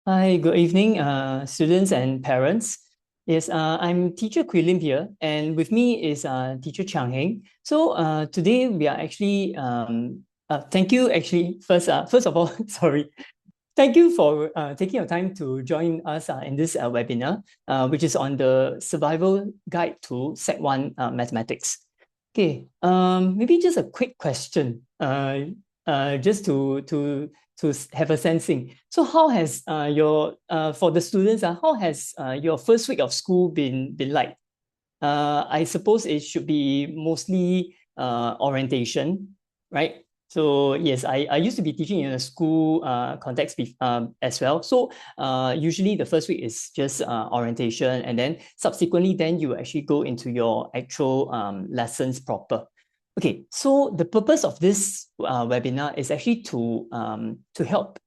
Hi, good evening, students and parents. Yes, I'm teacher Quilin here, and with me is teacher Chang Heng. So today we are actually thank you actually first of all sorry, thank you for taking your time to join us in this webinar, which is on the survival guide to Set 1 mathematics. Okay, maybe just a quick question, just to have a sensing. So, how has your for the students, how has your first week of school been like? I suppose it should be mostly orientation, right? So yes, I used to be teaching in a school context as well. So usually the first week is just orientation, and then subsequently then you actually go into your actual lessons proper. Okay, so the purpose of this webinar is actually to help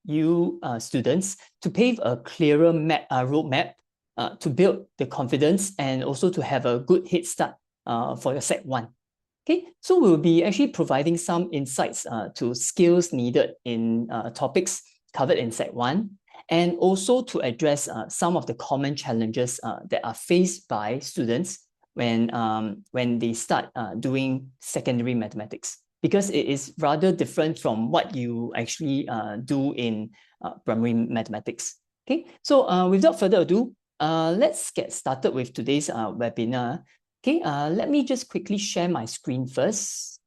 you students to pave a clearer roadmap to build the confidence and also to have a good head start for your Set 1. Okay, so we'll be actually providing some insights to skills needed in topics covered in Set 1, and also to address some of the common challenges that are faced by students when they start doing secondary mathematics, because it is rather different from what you actually do in primary mathematics. Okay, so without further ado, let's get started with today's webinar. Okay, let me just quickly share my screen first.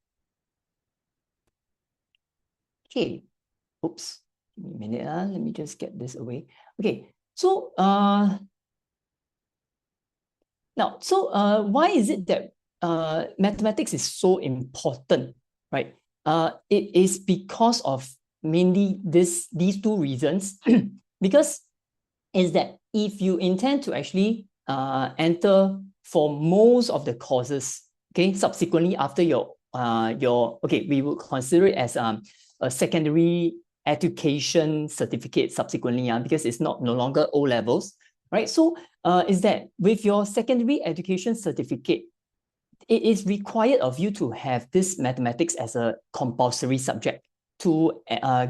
Okay, oops, give me a minute. Let me just get this away. Okay, so why is it that mathematics is so important, right? It is because of mainly these two reasons. Because is that if you intend to actually enter for most of the courses, okay, subsequently after your okay, we will consider it as a secondary education certificate subsequently, because it's no longer O levels, right? So is that with your secondary education certificate, it is required of you to have this mathematics as a compulsory subject to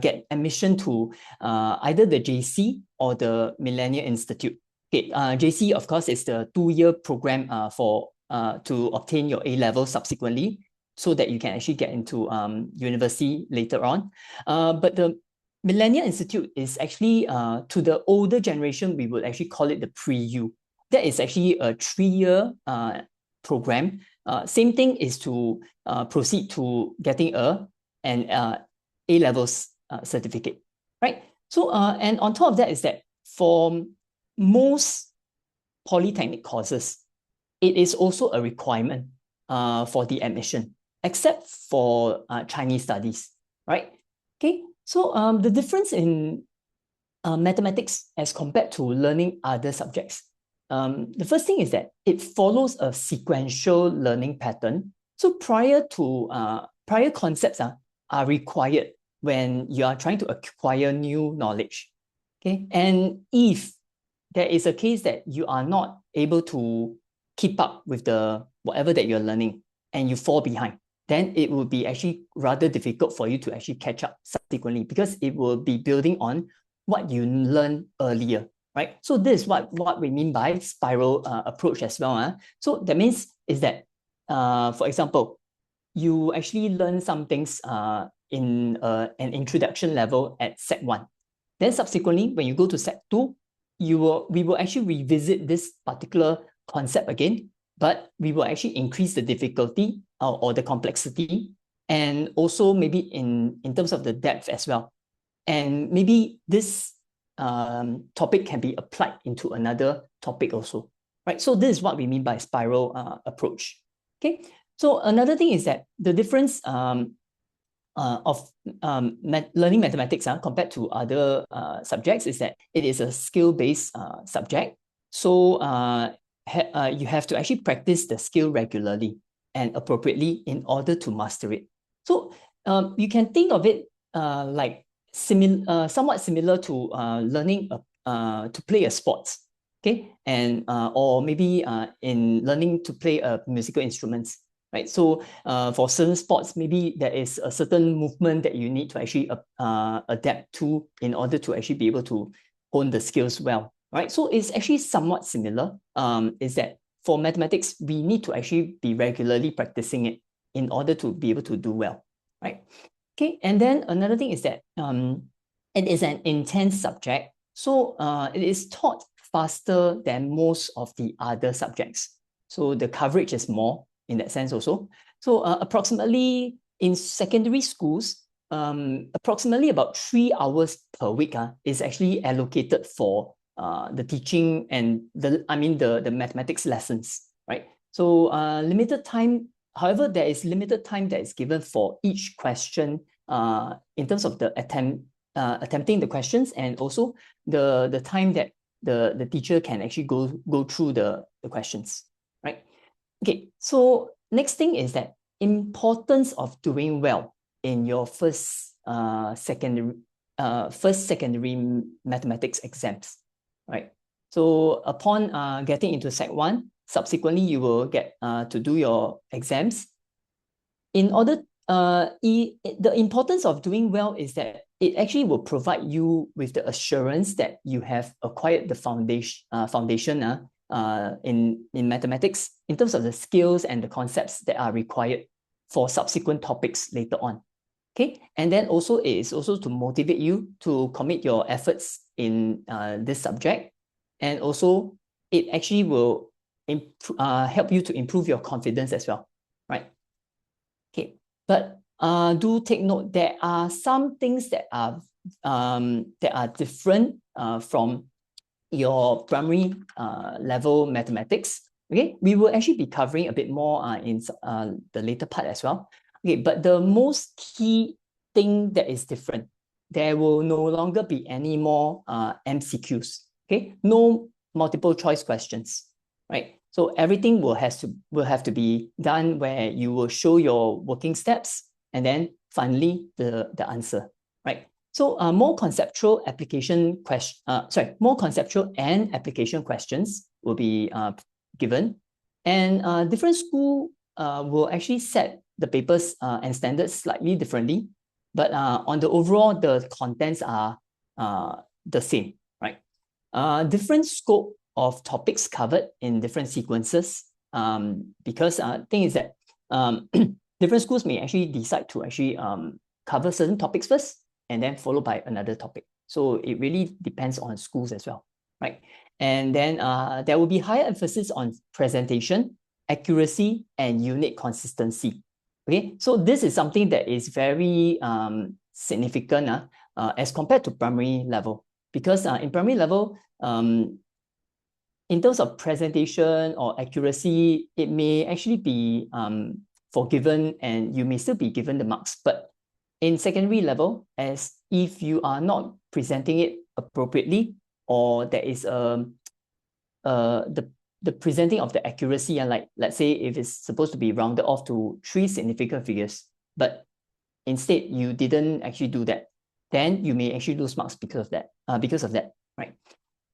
get admission to either the JC or the Millennium Institute. Okay, JC, of course, is the 2-year program for to obtain your A level subsequently, so that you can actually get into university later on. But the Millennium Institute is actually, to the older generation, we would actually call it the pre-U. That is actually a 3-year program. Same thing is to proceed to getting an A levels certificate, right? So and on top of that is that for most polytechnic courses, it is also a requirement for the admission, except for Chinese studies, right? Okay, so the difference in mathematics as compared to learning other subjects. The first thing is that it follows a sequential learning pattern. So prior concepts are required when you are trying to acquire new knowledge. Okay, and if there is a case that you are not able to keep up with the whatever that you're learning and you fall behind, then it will be actually rather difficult for you to actually catch up subsequently, because it will be building on what you learned earlier, right? So this is what we mean by spiral approach as well. So that means is that, for example, you actually learn some things in an introduction level at Set 1. Then subsequently, when you go to Set 2, we will actually revisit this particular concept again, but we will actually increase the difficulty or the complexity, and also maybe in terms of the depth as well. And maybe this topic can be applied into another topic also, right? So this is what we mean by spiral approach. Okay, so another thing is that the difference of learning mathematics compared to other subjects is that it is a skill-based subject. So you have to actually practice the skill regularly and appropriately in order to master it. So you can think of it like somewhat similar to learning to play a sport, okay, and or maybe in learning to play a musical instruments, right? So for certain sports, maybe there is a certain movement that you need to actually adapt to in order to actually be able to hone the skills well, right? So it's actually somewhat similar. Is that for mathematics, we need to actually be regularly practicing it in order to be able to do well, right? Okay, and then another thing is that it is an intense subject, so it is taught faster than most of the other subjects. So the coverage is more in that sense also. So approximately in secondary schools, approximately about 3 hours per week is actually allocated for the teaching and the mathematics lessons, right? So limited time. However, there is limited time that is given for each question in terms of the attempting the questions, and also the time that the teacher can actually go through the questions, right? Okay, so next thing is that importance of doing well in your first secondary mathematics exams, right? So upon getting into Sec 1, subsequently you will get to do your exams. In order, the importance of doing well is that it actually will provide you with the assurance that you have acquired the foundation in mathematics in terms of the skills and the concepts that are required for subsequent topics later on. Okay, and then also it is also to motivate you to commit your efforts in this subject, and also it actually will help you to improve your confidence as well, right? Okay, but do take note, there are some things that are different from your primary level mathematics. Okay, we will actually be covering a bit more in the later part as well. Okay, but the most key thing that is different, there will no longer be any more MCQs. Okay, no multiple choice questions, right? So everything will have to be done where you will show your working steps and then finally the answer, right? So more conceptual and application questions will be given, and different school will actually set the papers and standards slightly differently, but on the overall, the contents are the same, right? Different scope of topics covered in different sequences, because thing is that different schools may actually decide to actually cover certain topics first and then followed by another topic. So it really depends on schools as well, right? And then there will be higher emphasis on presentation, accuracy, and unit consistency. Okay, so this is something that is very significant as compared to primary level, because in primary level, in terms of presentation or accuracy, it may actually be forgiven and you may still be given the marks. But in secondary level, as if you are not presenting it appropriately, or there is the presenting of the accuracy, and like let's say if it's supposed to be rounded off to 3 significant figures, but instead you didn't actually do that, then you may actually lose marks because of that, right?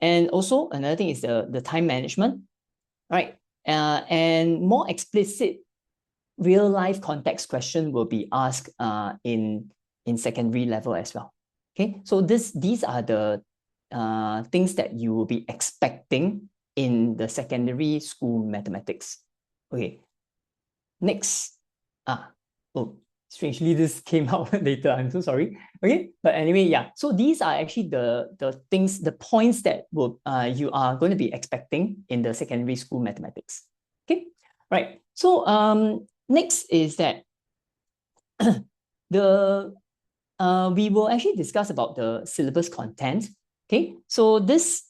And also another thing is the time management, right? And more explicit real life context question will be asked in secondary level as well. Okay, so these are the things that you will be expecting in the secondary school mathematics. Okay, next. Strangely, this came out later. I'm so sorry. Okay, but anyway, yeah. So these are actually the things, the points that will you are going to be expecting in the secondary school mathematics. Okay, right. So next is that we will actually discuss about the syllabus content. Okay, so this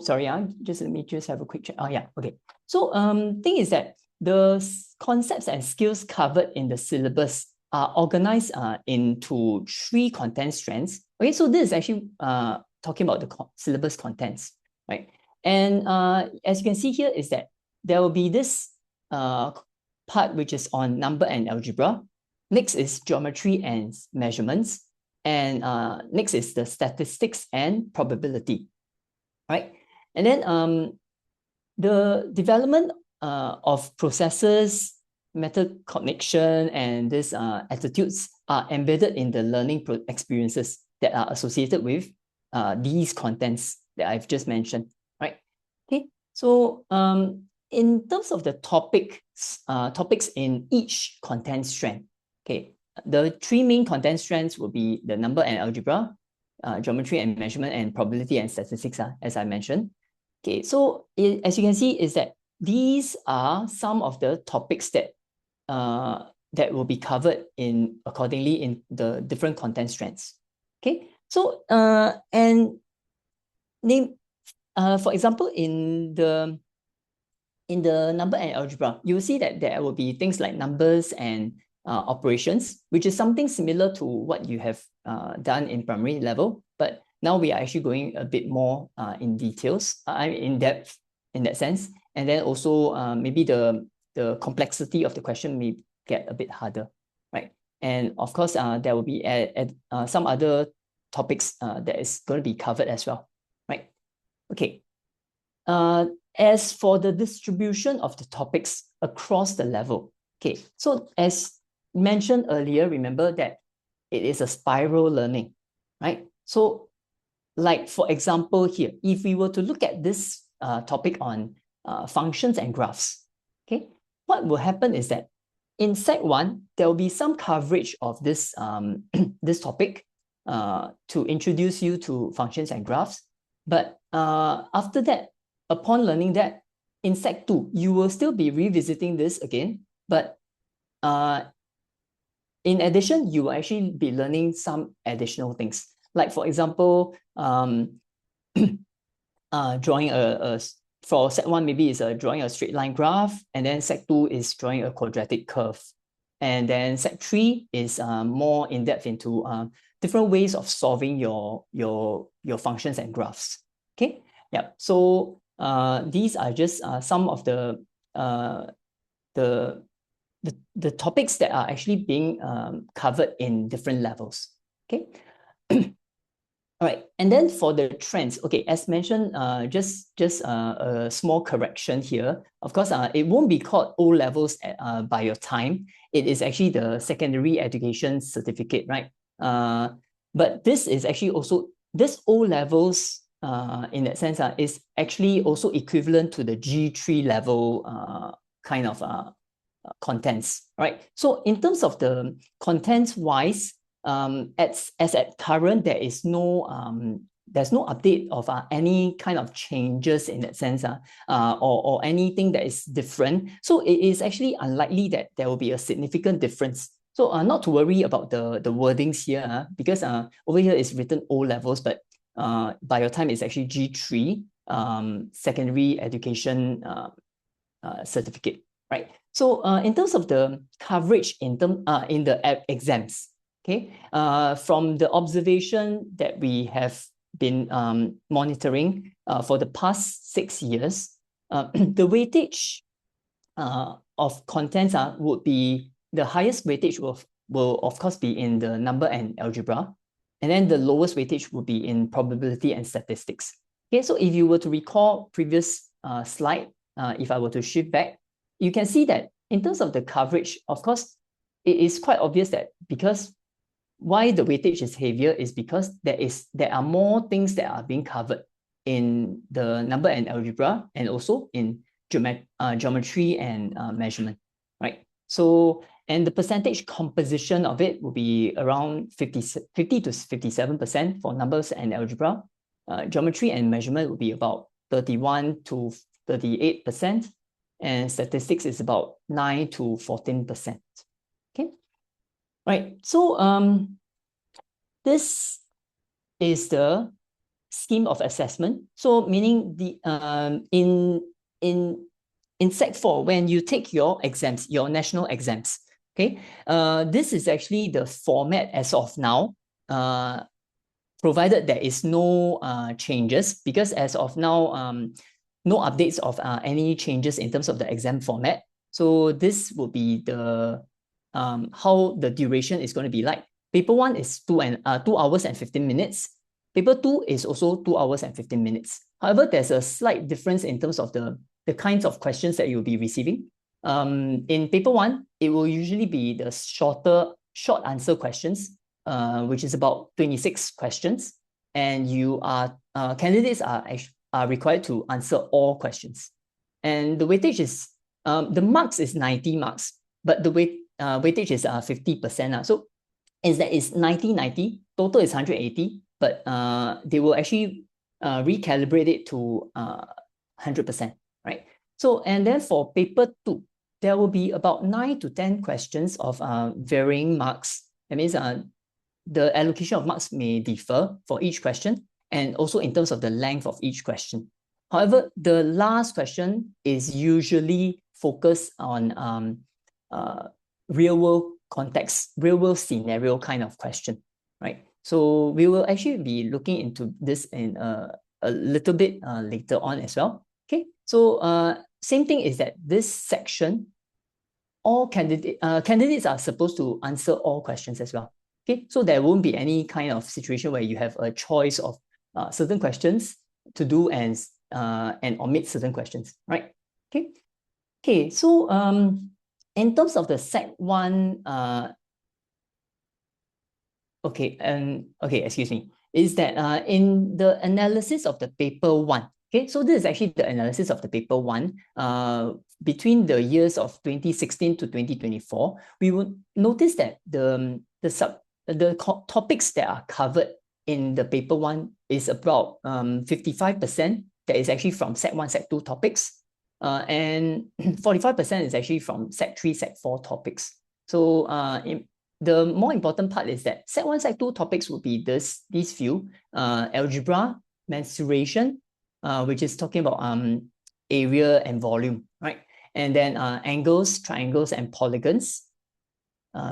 sorry, just let me just have a quick check. Yeah, okay. So thing is that the concepts and skills covered in the syllabus are organized into 3 content strands. Okay, so this is actually talking about the syllabus contents, right? And as you can see here is that there will be this part which is on number and algebra. Next is geometry and measurements. And next is the statistics and probability, right? And then the development of processes, method cognition, and these attitudes are embedded in the learning experiences that are associated with these contents that I've just mentioned, right? Okay, so in terms of the topics in each content strand, okay, the three main content strands will be the number and algebra, geometry and measurement, and probability and statistics, as I mentioned. Okay, so as you can see, is that these are some of the topics that that will be covered accordingly in the different content strands. Okay, so and name for example, in the number and algebra, you will see that there will be things like numbers and operations, which is something similar to what you have done in primary level, but now we are actually going a bit more in details, in depth in that sense, and then also maybe the complexity of the question may get a bit harder, right? And of course, there will be some other topics that is going to be covered as well, right? Okay. As for the distribution of the topics across the level, okay, so as mentioned earlier, remember that it is a spiral learning, right? So like, for example, here, if we were to look at this topic on functions and graphs, okay, what will happen is that in Sec 1, there will be some coverage of this, this topic to introduce you to functions and graphs. But after that, upon learning that, in Sec 2, you will still be revisiting this again, but in addition, you will actually be learning some additional things. Like, for example, drawing for Sec 1, maybe is drawing a straight line graph, and then Sec 2 is drawing a quadratic curve. And then Sec 3 is more in-depth into different ways of solving your functions and graphs. Okay, yeah. So these are just some of the topics that are actually being covered in different levels. Okay. All right, and then for the trends, okay, as mentioned, just a small correction here. Of course, it won't be called O levels by your time. It is actually the secondary education certificate, right? But this is actually also, this O levels in that sense is actually also equivalent to the G3 level kind of contents, right? So in terms of the contents wise, as at current, there is no there's no update of any kind of changes in that sense, or anything that is different. So it is actually unlikely that there will be a significant difference. So not to worry about the wordings here, because over here is written O levels, but by your time it's actually G3 secondary education certificate, right? So in terms of the coverage in the exams, okay, from the observation that we have been monitoring for the past 6 years, the weightage of contents would be, the highest weightage will of course be in the number and algebra, and then the lowest weightage will be in probability and statistics. Okay, so if you were to recall previous slide, if I were to shift back, you can see that in terms of the coverage, of course, it is quite obvious that because why the weightage is heavier is because there are more things that are being covered in the number and algebra, and also in geometry and measurement, right? So, and the percentage composition of it will be around 50 to 57% for numbers and algebra. Geometry and measurement will be about 31 to 38%, and statistics is about 9 to 14%. Okay, right. So this is the scheme of assessment. So meaning the in Sec 4, when you take your exams, your national exams, okay, this is actually the format as of now, provided there is no changes, because as of now, no updates of any changes in terms of the exam format. So this will be the how the duration is going to be like. Paper 1 is 2 hours and 15 minutes. Paper 2 is also 2 hours and 15 minutes. However, there's a slight difference in terms of the kinds of questions that you'll be receiving. In paper 1, it will usually be the short answer questions, which is about 26 questions. and candidates are required to answer all questions. And the weightage is, the marks is 90 marks, but the weightage is 50%. So it's 90, total is 180, but they will actually recalibrate it to 100%, right? So, and then for paper 2, there will be about 9 to 10 questions of varying marks. That means the allocation of marks may differ for each question, and also in terms of the length of each question. However, the last question is usually focused on real world context, real world scenario kind of question, right? So we will actually be looking into this in a little bit later on as well. Okay, so same thing is that this section, all candidates are supposed to answer all questions as well. Okay, so there won't be any kind of situation where you have a choice of certain questions to do and omit certain questions, right? Okay, okay. So in terms of the Sec 1, excuse me, is that in the analysis of the paper 1. Okay, so this is actually the analysis of the paper 1 between the years of 2016 to 2024. We would notice that the topics that are covered in the paper 1 is about 55% that is actually from Sec 1, Sec 2 topics, and 45% is actually from Sec 3, Sec 4 topics. So the more important part is that Sec 1, Sec 2 topics would be these few: algebra, mensuration, which is talking about area and volume, right? And then angles, triangles, and polygons,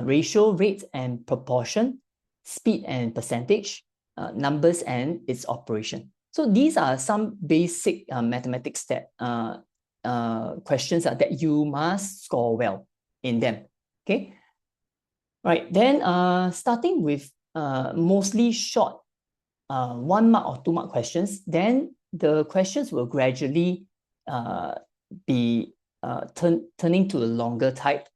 ratio, rate, and proportion, speed and percentage, numbers and its operation. So these are some basic mathematics that questions that you must score well in them. Okay. Right, then starting with mostly short 1 mark or 2 mark questions, then the questions will gradually be turning to a longer type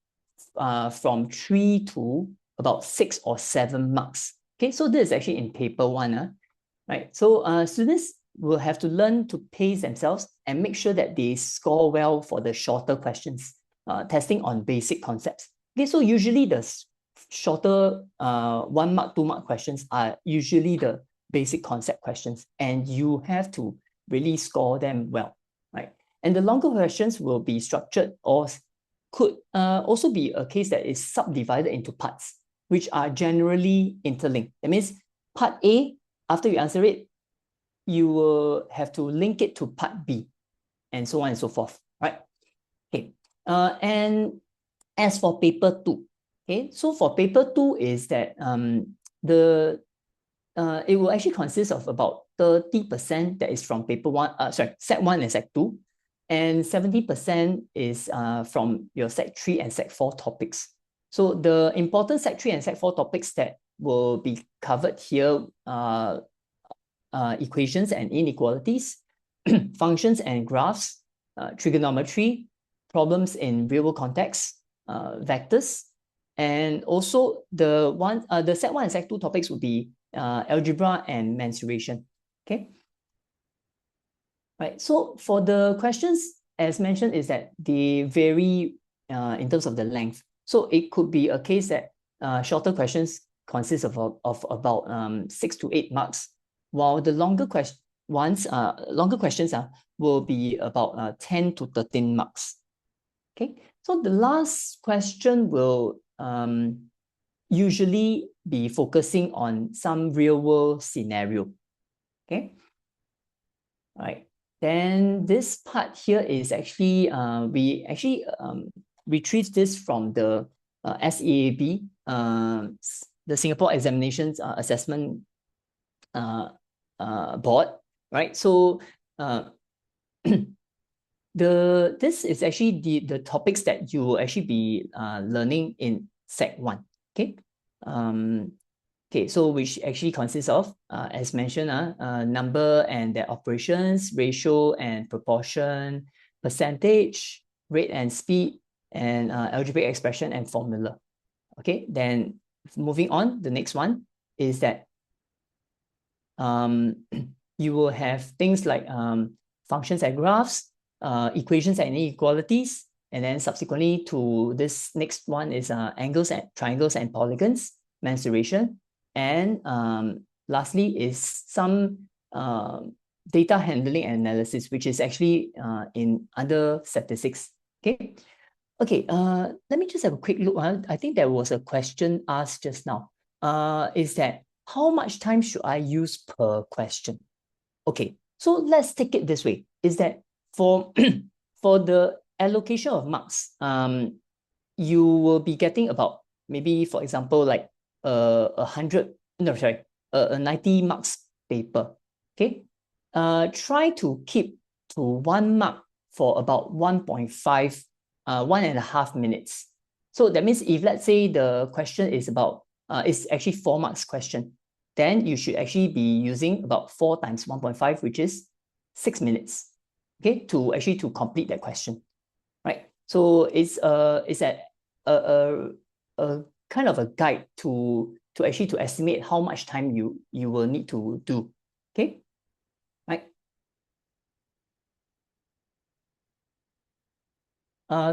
from 3 to about 6 or 7 marks. Okay, so this is actually in paper 1, right? So students will have to learn to pace themselves and make sure that they score well for the shorter questions, testing on basic concepts. Okay, so usually the shorter 1 mark, 2 mark questions are usually the basic concept questions, and you have to really score them well, right? And the longer questions will be structured, or could also be a case that is subdivided into parts, which are generally interlinked. That means part A, after you answer it, you will have to link it to part B, and so on and so forth, right? Okay, and as for paper 2, okay, so for paper 2 is that it will actually consist of about 30% that is from paper 1, Sec 1 and Sec 2, and 70% is from your Sec 3 and Sec 4 topics. So the important Sec 3 and Sec 4 topics that will be covered here are equations and inequalities, functions and graphs, trigonometry, problems in real-world context, vectors, and also the Sec 1 and Sec 2 topics would be algebra and mensuration. Okay. Right. So for the questions, as mentioned, is that they vary in terms of the length. So it could be a case that shorter questions consist of about 6 to 8 marks, while the longer questions will be about 10 to 13 marks. Okay. So the last question will usually be focusing on some real world scenario. Okay. All right. Then this part here is actually, we actually retrieved this from the SEAB, the Singapore Examinations Assessment Board, right? So this is actually the topics that you will actually be learning in Sec 1. Okay. Okay, so which actually consists of, as mentioned, number and their operations, ratio and proportion, percentage, rate and speed, and algebraic expression and formula. Okay, then moving on, the next one is that you will have things like functions and graphs, equations and inequalities, and then subsequently to this next one is angles and triangles and polygons, mensuration, and lastly is some data handling and analysis, which is actually in under statistics. Okay. Okay, let me just have a quick look. I think there was a question asked just now. Is that how much time should I use per question? Okay, so let's take it this way. Is that for for the allocation of marks, you will be getting about maybe, for example, like a 90 marks paper. Okay, try to keep to 1 mark for about 1.5 1.5 minutes. So that means if let's say the question is about it's actually 4 marks question, then you should actually be using about 4 times 1.5, which is 6 minutes, okay, to actually to complete that question, right? So it's a kind of a guide to actually to estimate how much time you will need to do, okay, right?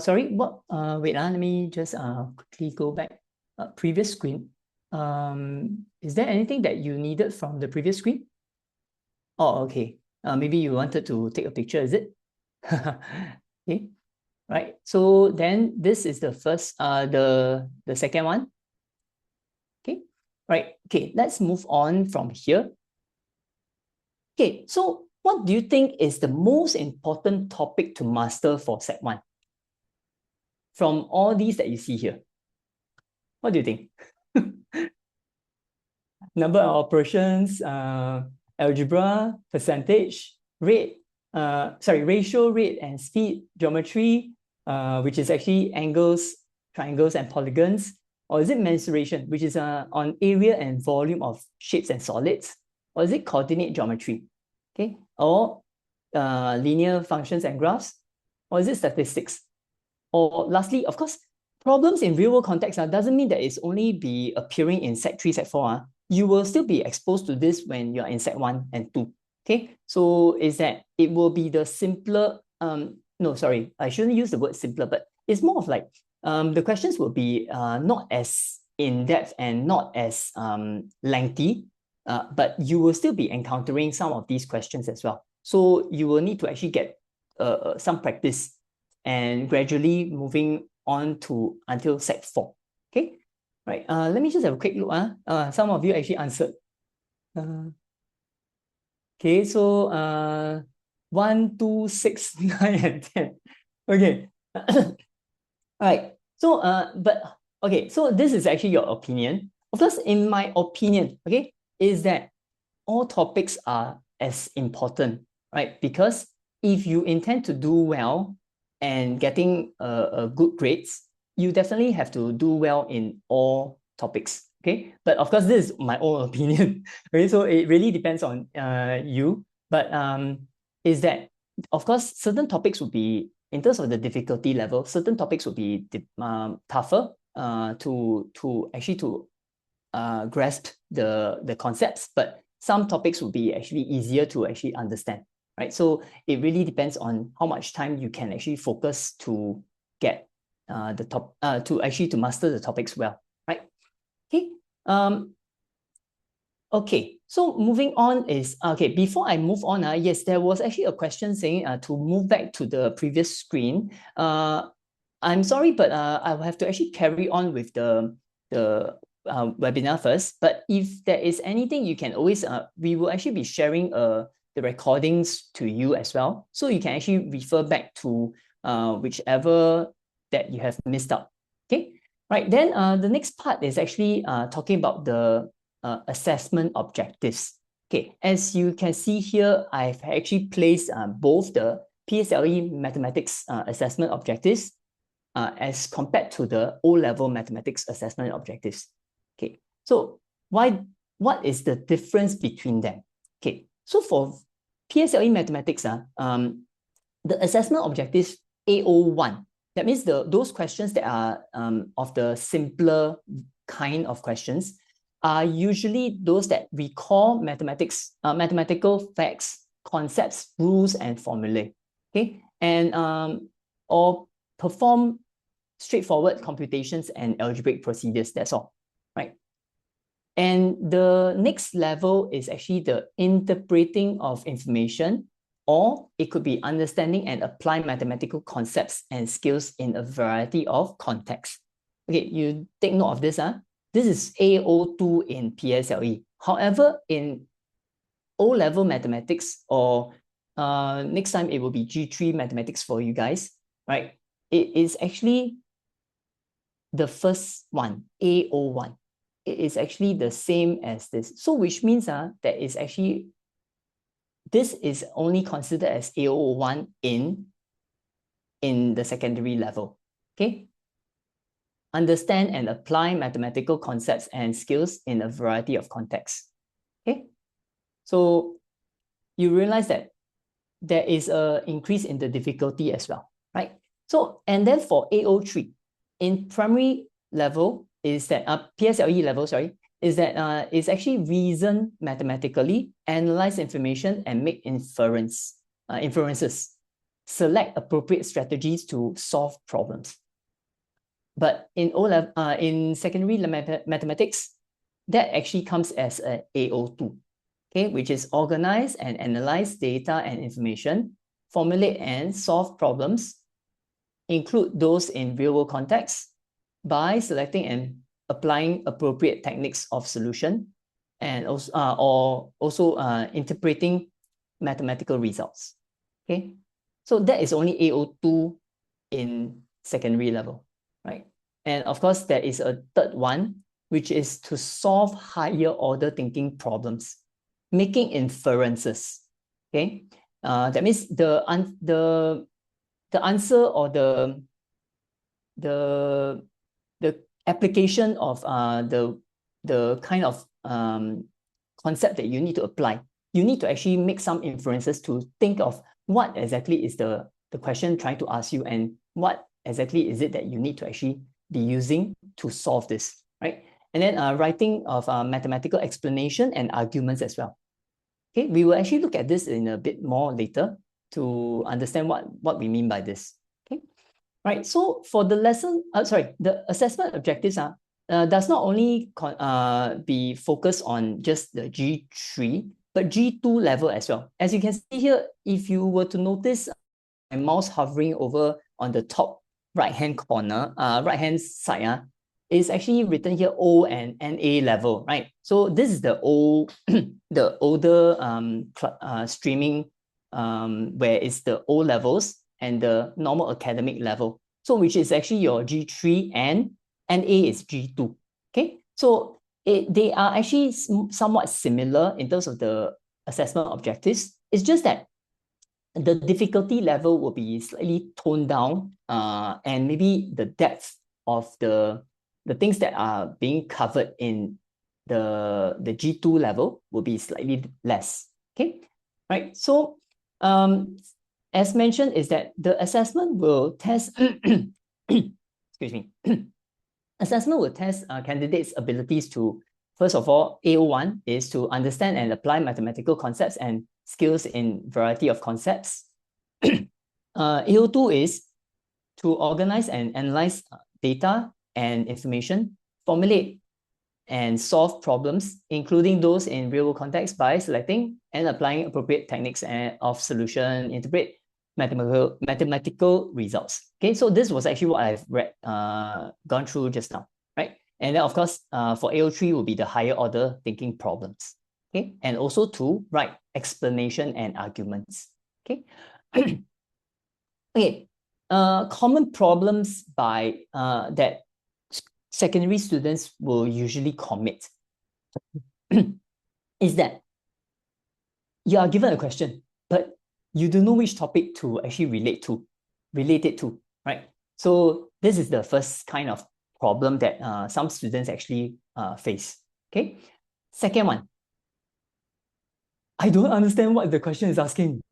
Sorry, what? Wait, let me just quickly go back. Previous screen. Is there anything that you needed from the previous screen? Oh, okay. Maybe you wanted to take a picture, is it? Okay, right. So then this is the first, the second one. Okay, right. Okay, let's move on from here. Okay, so what do you think is the most important topic to master for Set 1? From all these that you see here, what do you think? Number of operations, algebra, percentage, rate, ratio, rate, and speed, geometry, which is actually angles, triangles, and polygons, or is it mensuration, which is on area and volume of shapes and solids, or is it coordinate geometry, okay, or linear functions and graphs, or is it statistics? Or lastly, of course, problems in real world context doesn't mean that it's only be appearing in Sec 3, Sec 4. You will still be exposed to this when you're in Sec 1 and 2. Okay, so is that it will be the simpler, no, sorry, I shouldn't use the word simpler, but it's more of like the questions will be not as in-depth and not as lengthy, but you will still be encountering some of these questions as well. So you will need to actually get some practice and gradually moving on to until Sec 4. Okay, right. Let me just have a quick look. Some of you actually answered. Okay, so 1, 2, 6, 9, and 10. Okay. All right. So but okay, so this is actually your opinion. Of course, in my opinion, okay, is that all topics are as important, right? Because if you intend to do well and getting a good grades, you definitely have to do well in all topics, okay? But of course, this is my own opinion, okay? So it really depends on you. But is that, of course, certain topics would be, in terms of the difficulty level, certain topics would be tougher to actually to grasp the concepts, but some topics will be actually easier to actually understand, right? So it really depends on how much time you can actually focus to get to actually to master the topics well, right? Okay. Okay, so moving on is, okay, before I move on, yes, there was actually a question saying to move back to the previous screen. I'm sorry, but I will have to actually carry on with the webinar first. But if there is anything, you can always, we will actually be sharing the recordings to you as well. So you can actually refer back to whichever that you have missed out. Okay, right, then the next part is actually talking about the assessment objectives. Okay, as you can see here, I've actually placed both the PSLE mathematics assessment objectives as compared to the O-level mathematics assessment objectives. Okay, so what is the difference between them? Okay, so for PSLE mathematics, the assessment objectives AO1, that means those questions that are of the simpler kind of questions, are usually those that recall mathematical facts, concepts, rules, and formulae. Okay, and or perform straightforward computations and algebraic procedures. That's all, right? And the next level is actually the interpreting of information, or it could be understanding and apply mathematical concepts and skills in a variety of contexts. Okay, you take note of this. This is AO2 in PSLE. However, in O-level mathematics, or next time it will be G3 mathematics for you guys, right? It is actually the first one, AO1. It is actually the same as this. So which means that is actually, this is only considered as AO1 in the secondary level. Okay. Understand and apply mathematical concepts and skills in a variety of contexts. Okay. So you realize that there is an increase in the difficulty as well, right? So, and then for AO3, in primary level, is that PSLE level, sorry, is that is actually reason mathematically, analyze information, and make inferences, select appropriate strategies to solve problems. But in O-level, in secondary mathematics, that actually comes as a AO2, okay, which is organize and analyze data and information, formulate and solve problems, include those in real-world contexts by selecting and applying appropriate techniques of solution, and also interpreting mathematical results. Okay, so that is only AO2 in secondary level, right? And of course, there is a third one, which is to solve higher order thinking problems, making inferences. Okay, that means the answer, or the application of the kind of concept that you need to apply. You need to actually make some inferences to think of what exactly is the question trying to ask you, and what exactly is it that you need to actually be using to solve this, right? And then writing of mathematical explanation and arguments as well. Okay, we will actually look at this in a bit more later to understand what we mean by this. Okay, right. So for the lesson, the assessment objectives does not only be focused on just the G3, but G2 level as well. As you can see here, if you were to notice my mouse hovering over on the top right-hand corner, right-hand side, is actually written here O and NA level, right? So this is the the older streaming, where it's the O levels and the normal academic level. So which is actually your G3, and NA is G2. Okay, so they are actually somewhat similar in terms of the assessment objectives. It's just that the difficulty level will be slightly toned down, and maybe the depth of the things that are being covered in the G2 level will be slightly less. Okay, right? So as mentioned, is that the assessment will test excuse me. Assessment will test candidates' abilities to, first of all, AO1 is to understand and apply mathematical concepts and skills in variety of concepts. AO2 is to organize and analyze data and information, formulate and solve problems, including those in real-world context, by selecting and applying appropriate techniques of solution, interpret mathematical results. Okay, so this was actually what I've gone through just now, right? And then of course, for AO3 will be the higher order thinking problems. Okay, and also to write explanation and arguments. Okay. Okay, common problems by that secondary students will usually commit is that you are given a question, but you don't know which topic to actually relate it to, right? So this is the first kind of problem that some students actually face. Okay, second one, I don't understand what the question is asking.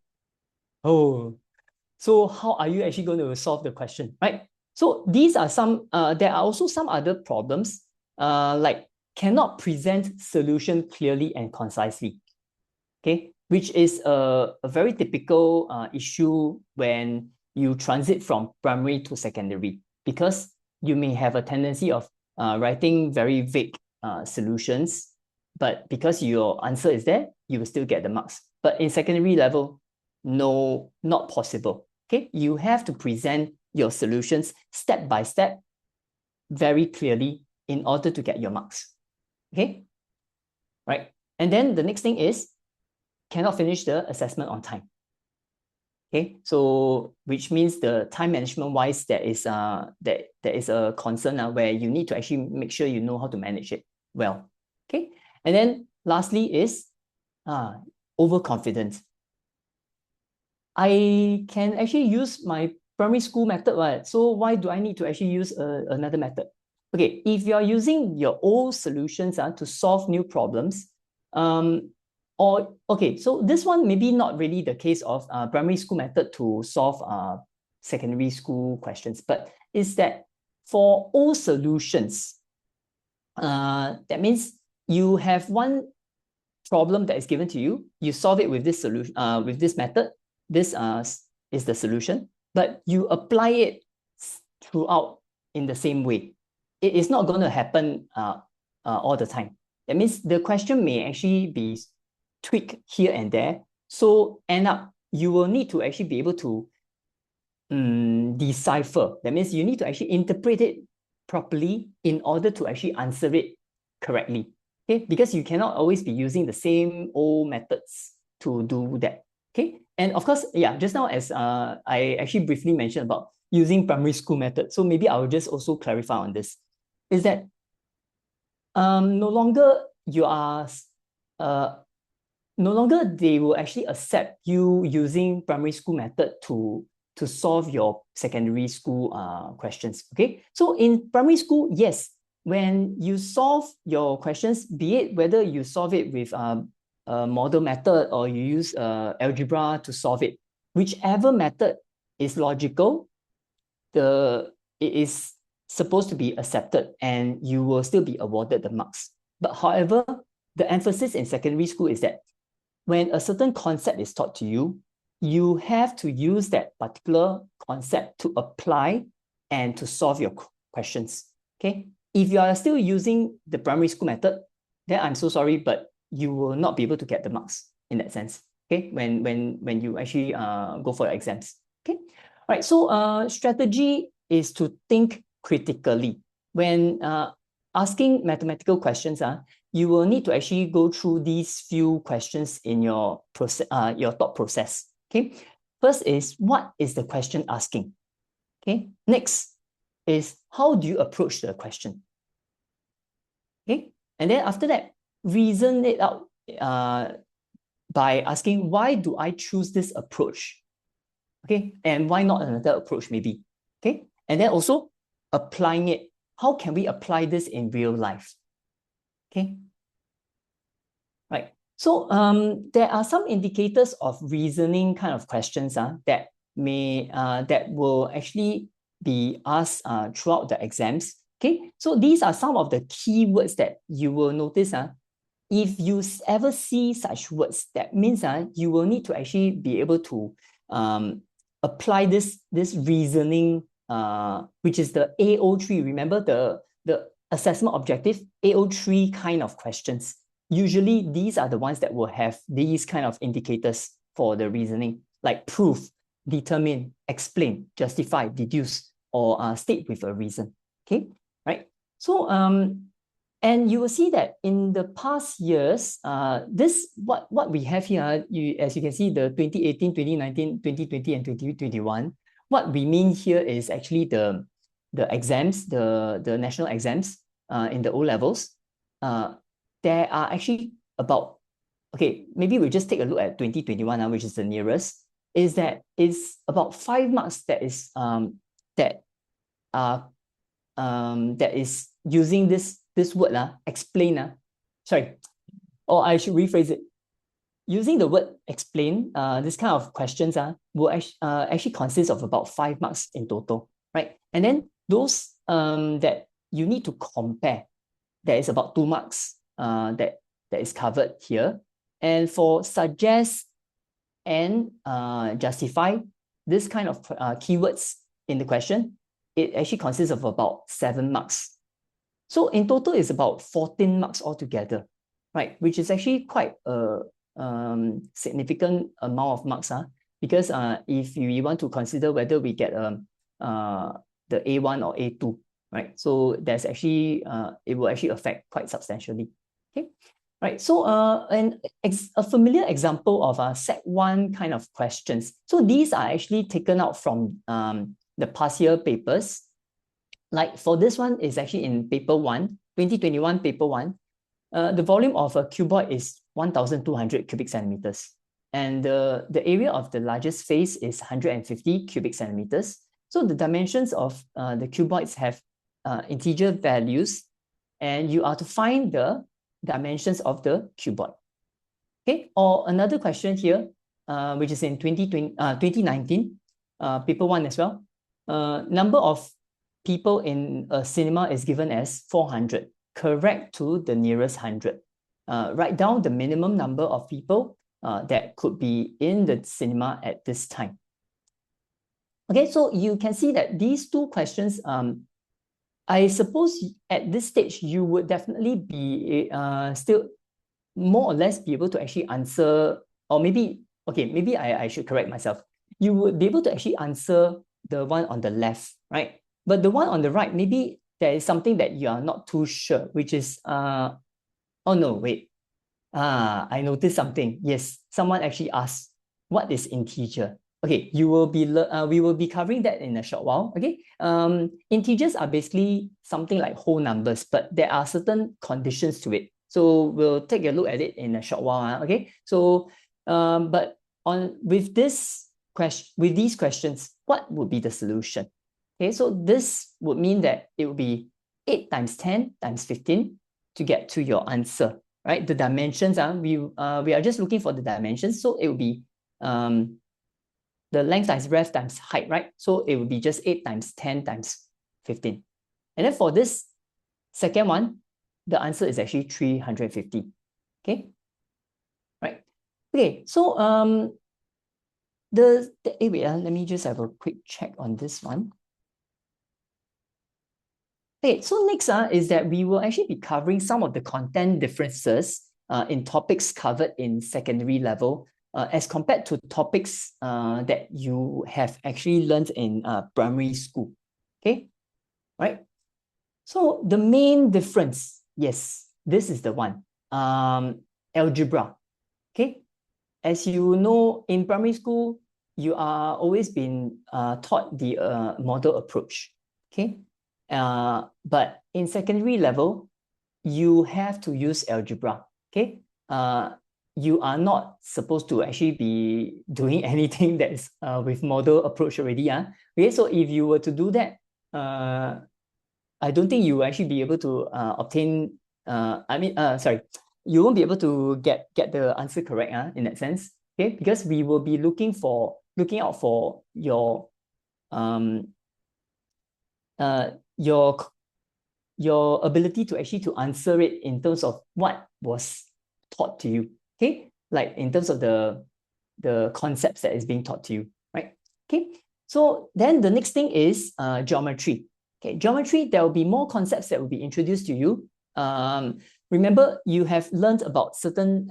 Oh, so how are you actually going to solve the question, right? So these are some, there are also some other problems, like cannot present solution clearly and concisely. Okay, which is a very typical issue when you transit from primary to secondary, because you may have a tendency of writing very vague solutions, but because your answer is there, you will still get the marks. But in secondary level, no, not possible. Okay, you have to present your solutions step by step, very clearly, in order to get your marks. Okay, right? And then the next thing is cannot finish the assessment on time. Okay, so which means the time management wise, there is a concern where you need to actually make sure you know how to manage it well. Okay, and then lastly is overconfidence. I can actually use my primary school method, right? So why do I need to actually use another method? Okay, if you are using your old solutions to solve new problems, or okay, so this one maybe not really the case of primary school method to solve secondary school questions, but is that for all solutions, that means you have one problem that is given to you, you solve it with this solution, with this method, this is the solution, but you apply it throughout in the same way. It is not going to happen all the time. That means the question may actually be tweaked here and there. So end up, you will need to actually be able to decipher. That means you need to actually interpret it properly in order to actually answer it correctly. Okay, because you cannot always be using the same old methods to do that. Okay, and of course, yeah, just now as I actually briefly mentioned about using primary school method. So maybe I will just also clarify on this. Is that no longer you are no longer they will actually accept you using primary school method to solve your secondary school questions. Okay, so in primary school, yes, when you solve your questions, be it whether you solve it with a model method or you use algebra to solve it, whichever method is logical, it is supposed to be accepted and you will still be awarded the marks. But however, the emphasis in secondary school is that when a certain concept is taught to you, you have to use that particular concept to apply and to solve your questions. Okay, if you are still using the primary school method, then I'm so sorry, but you will not be able to get the marks in that sense. Okay, when you actually go for your exams. Okay, all right. So strategy is to think critically. When asking mathematical questions, you will need to actually go through these few questions in your process, your thought process. Okay, first is what is the question asking? Okay, next is how do you approach the question? Okay, and then after that, reason it out by asking why do I choose this approach? Okay, and why not another approach maybe? Okay, and then also applying it. How can we apply this in real life? Okay, right. So there are some indicators of reasoning kind of questions that will actually be asked throughout the exams. Okay, so these are some of the keywords that you will notice. If you ever see such words, that means you will need to actually be able to apply this reasoning, which is the AO3. Remember the assessment objective, AO3 kind of questions. Usually these are the ones that will have these kind of indicators for the reasoning, like prove, determine, explain, justify, deduce, or state with a reason. Okay, right? So and you will see that in the past years, what we have here, as you can see, the 2018, 2019, 2020, and 2021, what we mean here is actually the exams, the national exams in the O levels. There are actually about, okay, maybe we just take a look at 2021, which is the nearest, is that it's about 5 marks that is that is using this word explain sorry, or I should rephrase it. Using the word explain, this kind of questions will actually consist of about 5 marks in total, right? And then those that you need to compare there is about 2 marks that is covered here. And for suggest and justify, this kind of keywords in the question, it actually consists of about 7 marks. So in total, it's about 14 marks altogether, right? Which is actually quite a significant amount of marks, because if we want to consider whether we get the A1 or A2, right? So there's actually, it will actually affect quite substantially, okay? Right, so a familiar example of Set 1 kind of questions. So these are actually taken out from the past year papers. Like for this one is actually in paper 1, 2021 paper 1. The volume of a cuboid is 1,200 cubic centimeters. And the area of the largest face is 150 cubic centimeters. So the dimensions of the cuboids have integer values, and you are to find the dimensions of the cuboid. Okay, or another question here, which is in 2019, paper 1 as well. Number of people in a cinema is given as 400. Correct to the nearest 100. Write down the minimum number of people that could be in the cinema at this time. Okay, so you can see that these two questions, I suppose at this stage, you would definitely be still more or less be able to actually answer, or maybe, okay, maybe I should correct myself. You would be able to actually answer the one on the left, right? But the one on the right, maybe there is something that you are not too sure, which is, oh no, wait. I noticed something. Yes, someone actually asked, what is integer? Okay, we will be covering that in a short while. Okay, integers are basically something like whole numbers, but there are certain conditions to it. So we'll take a look at it in a short while. Okay, so but with these questions, what would be the solution? Okay, so this would mean that it would be 8 times 10 times 15 to get to your answer. Right, the dimensions we are just looking for the dimensions, so it will be the length times breadth times height, right? So it would be just 8 times 10 times 15. And then for this second one, the answer is actually 350. Okay, right? Okay, so wait, let me just have a quick check on this one. Okay, so next is that we will actually be covering some of the content differences in topics covered in secondary level as compared to topics that you have actually learned in primary school. Okay, right? So the main difference, yes, this is the one, algebra. Okay, as you know, in primary school, you are always been taught the model approach. Okay. But in secondary level, you have to use algebra. Okay, you are not supposed to actually be doing anything that is with model approach already. Okay, so if you were to do that, I don't think you will actually be able to obtain. Sorry, you won't be able to get the answer correct. In that sense, okay, because we will be looking out for your your ability to actually to answer it in terms of what was taught to you, okay? Like in terms of the concepts that is being taught to you, right? Okay, so then the next thing is geometry. Okay, geometry, there will be more concepts that will be introduced to you. Remember, you have learned about certain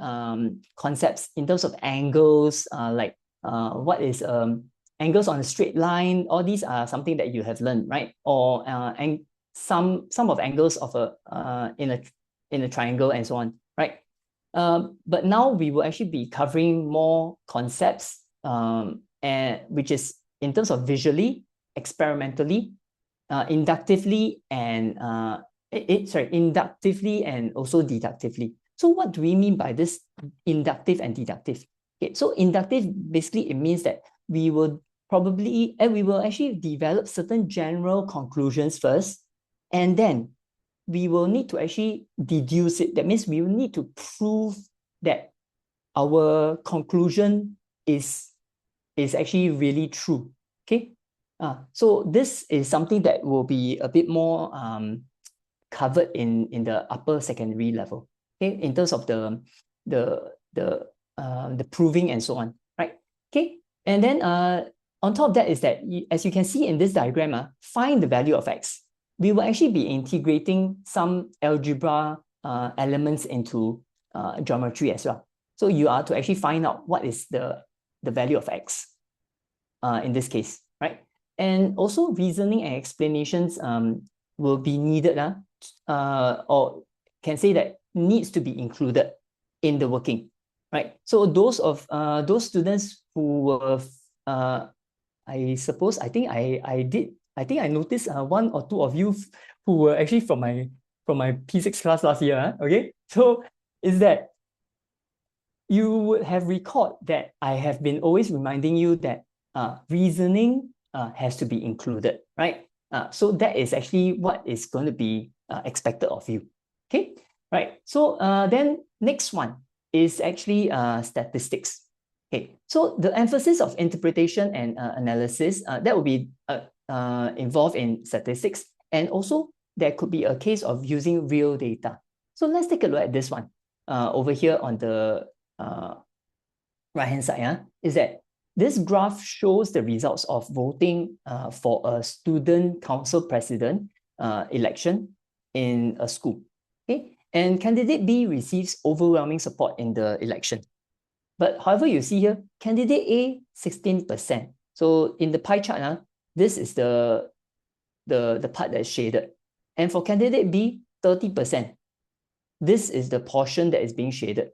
concepts in terms of angles, like what is angles on a straight line. All these are something that you have learned, right? Or some of angles of in a triangle and so on, right? But now we will actually be covering more concepts, and which is in terms of visually, experimentally, inductively, and inductively and also deductively. So what do we mean by this inductive and deductive? Okay, so inductive, basically it means that we will actually develop certain general conclusions first, and then we will need to actually deduce it. That means we will need to prove that our conclusion is actually really true. Okay, so this is something that will be a bit more covered in the upper secondary level, okay, in terms of the proving and so on, right? Okay, and then on top of that is that, as you can see in this diagram, find the value of x. We will actually be integrating some algebra elements into geometry as well. So you are to actually find out what is the value of x in this case, right? And also reasoning and explanations will be needed, or can say that needs to be included in the working, right? So those students who were, I suppose, I think I noticed one or two of you who were actually from my P6 class last year, okay? So is that you would have recalled that I have been always reminding you that reasoning has to be included, right? So that is actually what is going to be expected of you, okay? Right, so then next one is actually statistics. Okay, so the emphasis of interpretation and analysis, that will be involved in statistics, and also there could be a case of using real data. So let's take a look at this one over here on the right hand side, is that this graph shows the results of voting for a student council president election in a school. Okay, and candidate B receives overwhelming support in the election. But however, you see here, candidate A 16%. So in the pie chart, this is the part that is shaded. And for candidate B, 30%. This is the portion that is being shaded,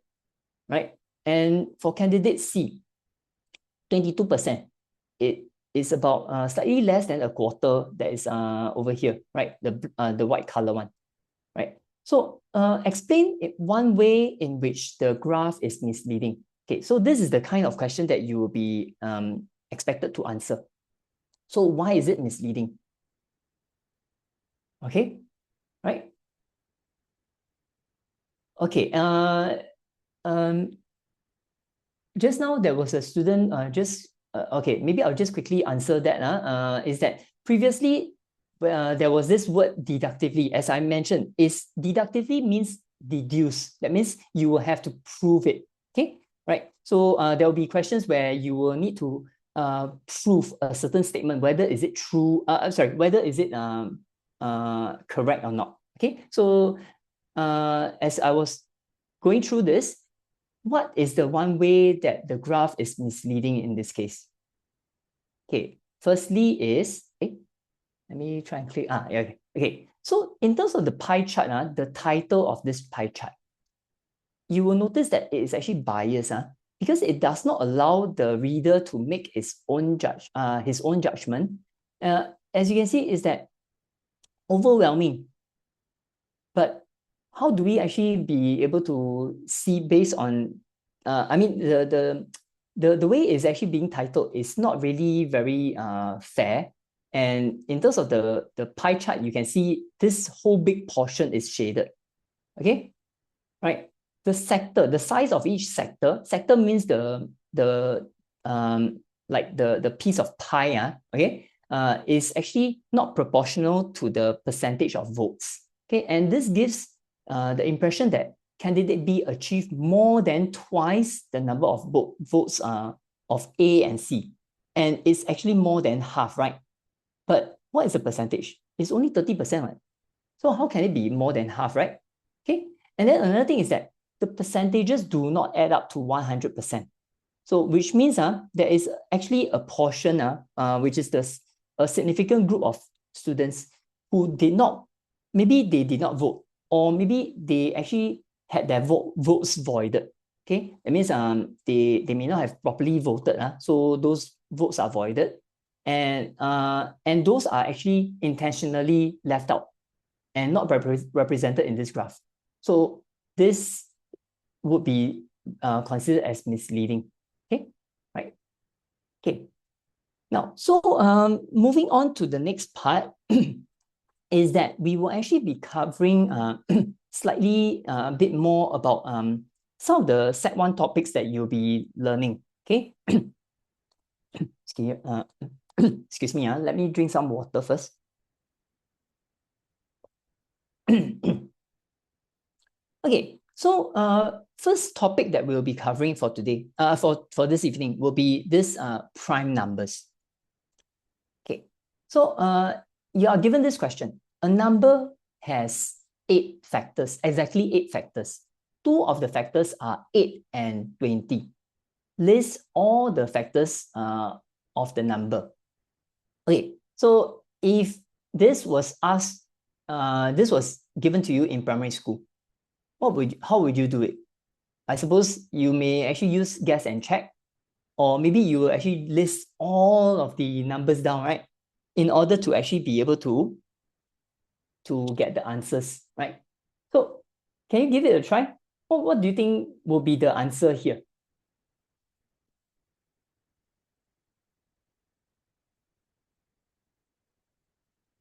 right? And for candidate C, 22%. It is about slightly less than a quarter that is over here, right? The white color one, right? So explain it one way in which the graph is misleading. Okay, so this is the kind of question that you will be expected to answer. So why is it misleading? Okay, right? Okay, just now there was a student okay, maybe I'll just quickly answer that. Is that previously there was this word deductively, as I mentioned, is deductively means deduce. That means you will have to prove it. Okay, right? So there will be questions where you will need to prove a certain statement, whether is it true, whether is it correct or not. Okay, so as I was going through this, what is the one way that the graph is misleading in this case? Okay, firstly is, let me try and click, yeah, okay. So in terms of the pie chart, the title of this pie chart, you will notice that it is actually biased, because it does not allow the reader to make his own judgment. As you can see, is that overwhelming. But how do we actually be able to see based on, I mean, the way it's actually being titled is not really very fair. And in terms of the pie chart, you can see this whole big portion is shaded. Okay, right? The sector, the size of each sector means the like the piece of pie, okay, is actually not proportional to the percentage of votes. Okay, and this gives the impression that candidate B achieved more than twice the number of votes of A and C. And it's actually more than half, right? But what is the percentage? It's only 30%, right? So how can it be more than half, right? Okay, and then another thing is that the percentages do not add up to 100%. So which means there is actually a portion which is a significant group of students who did not, maybe they did not vote, or maybe they actually had their votes voided. Okay, that means they may not have properly voted, so those votes are voided, and those are actually intentionally left out and not represented in this graph. So this would be considered as misleading. Okay, right? Okay. Now, so moving on to the next part is that we will actually be covering slightly a bit more about some of the Set 1 topics that you'll be learning. Okay. Excuse me, let me drink some water first. Okay, so first topic that we'll be covering for today, for this evening, will be this prime numbers. Okay, so you are given this question. A number has 8 factors, exactly 8 factors. 2 of the factors are 8 and 20. List all the factors of the number. Okay, so if this was asked, this was given to you in primary school, how would you do it? I suppose you may actually use guess and check, or maybe you will actually list all of the numbers down, right? In order to actually be able to get the answers, right? So can you give it a try? What do you think will be the answer here?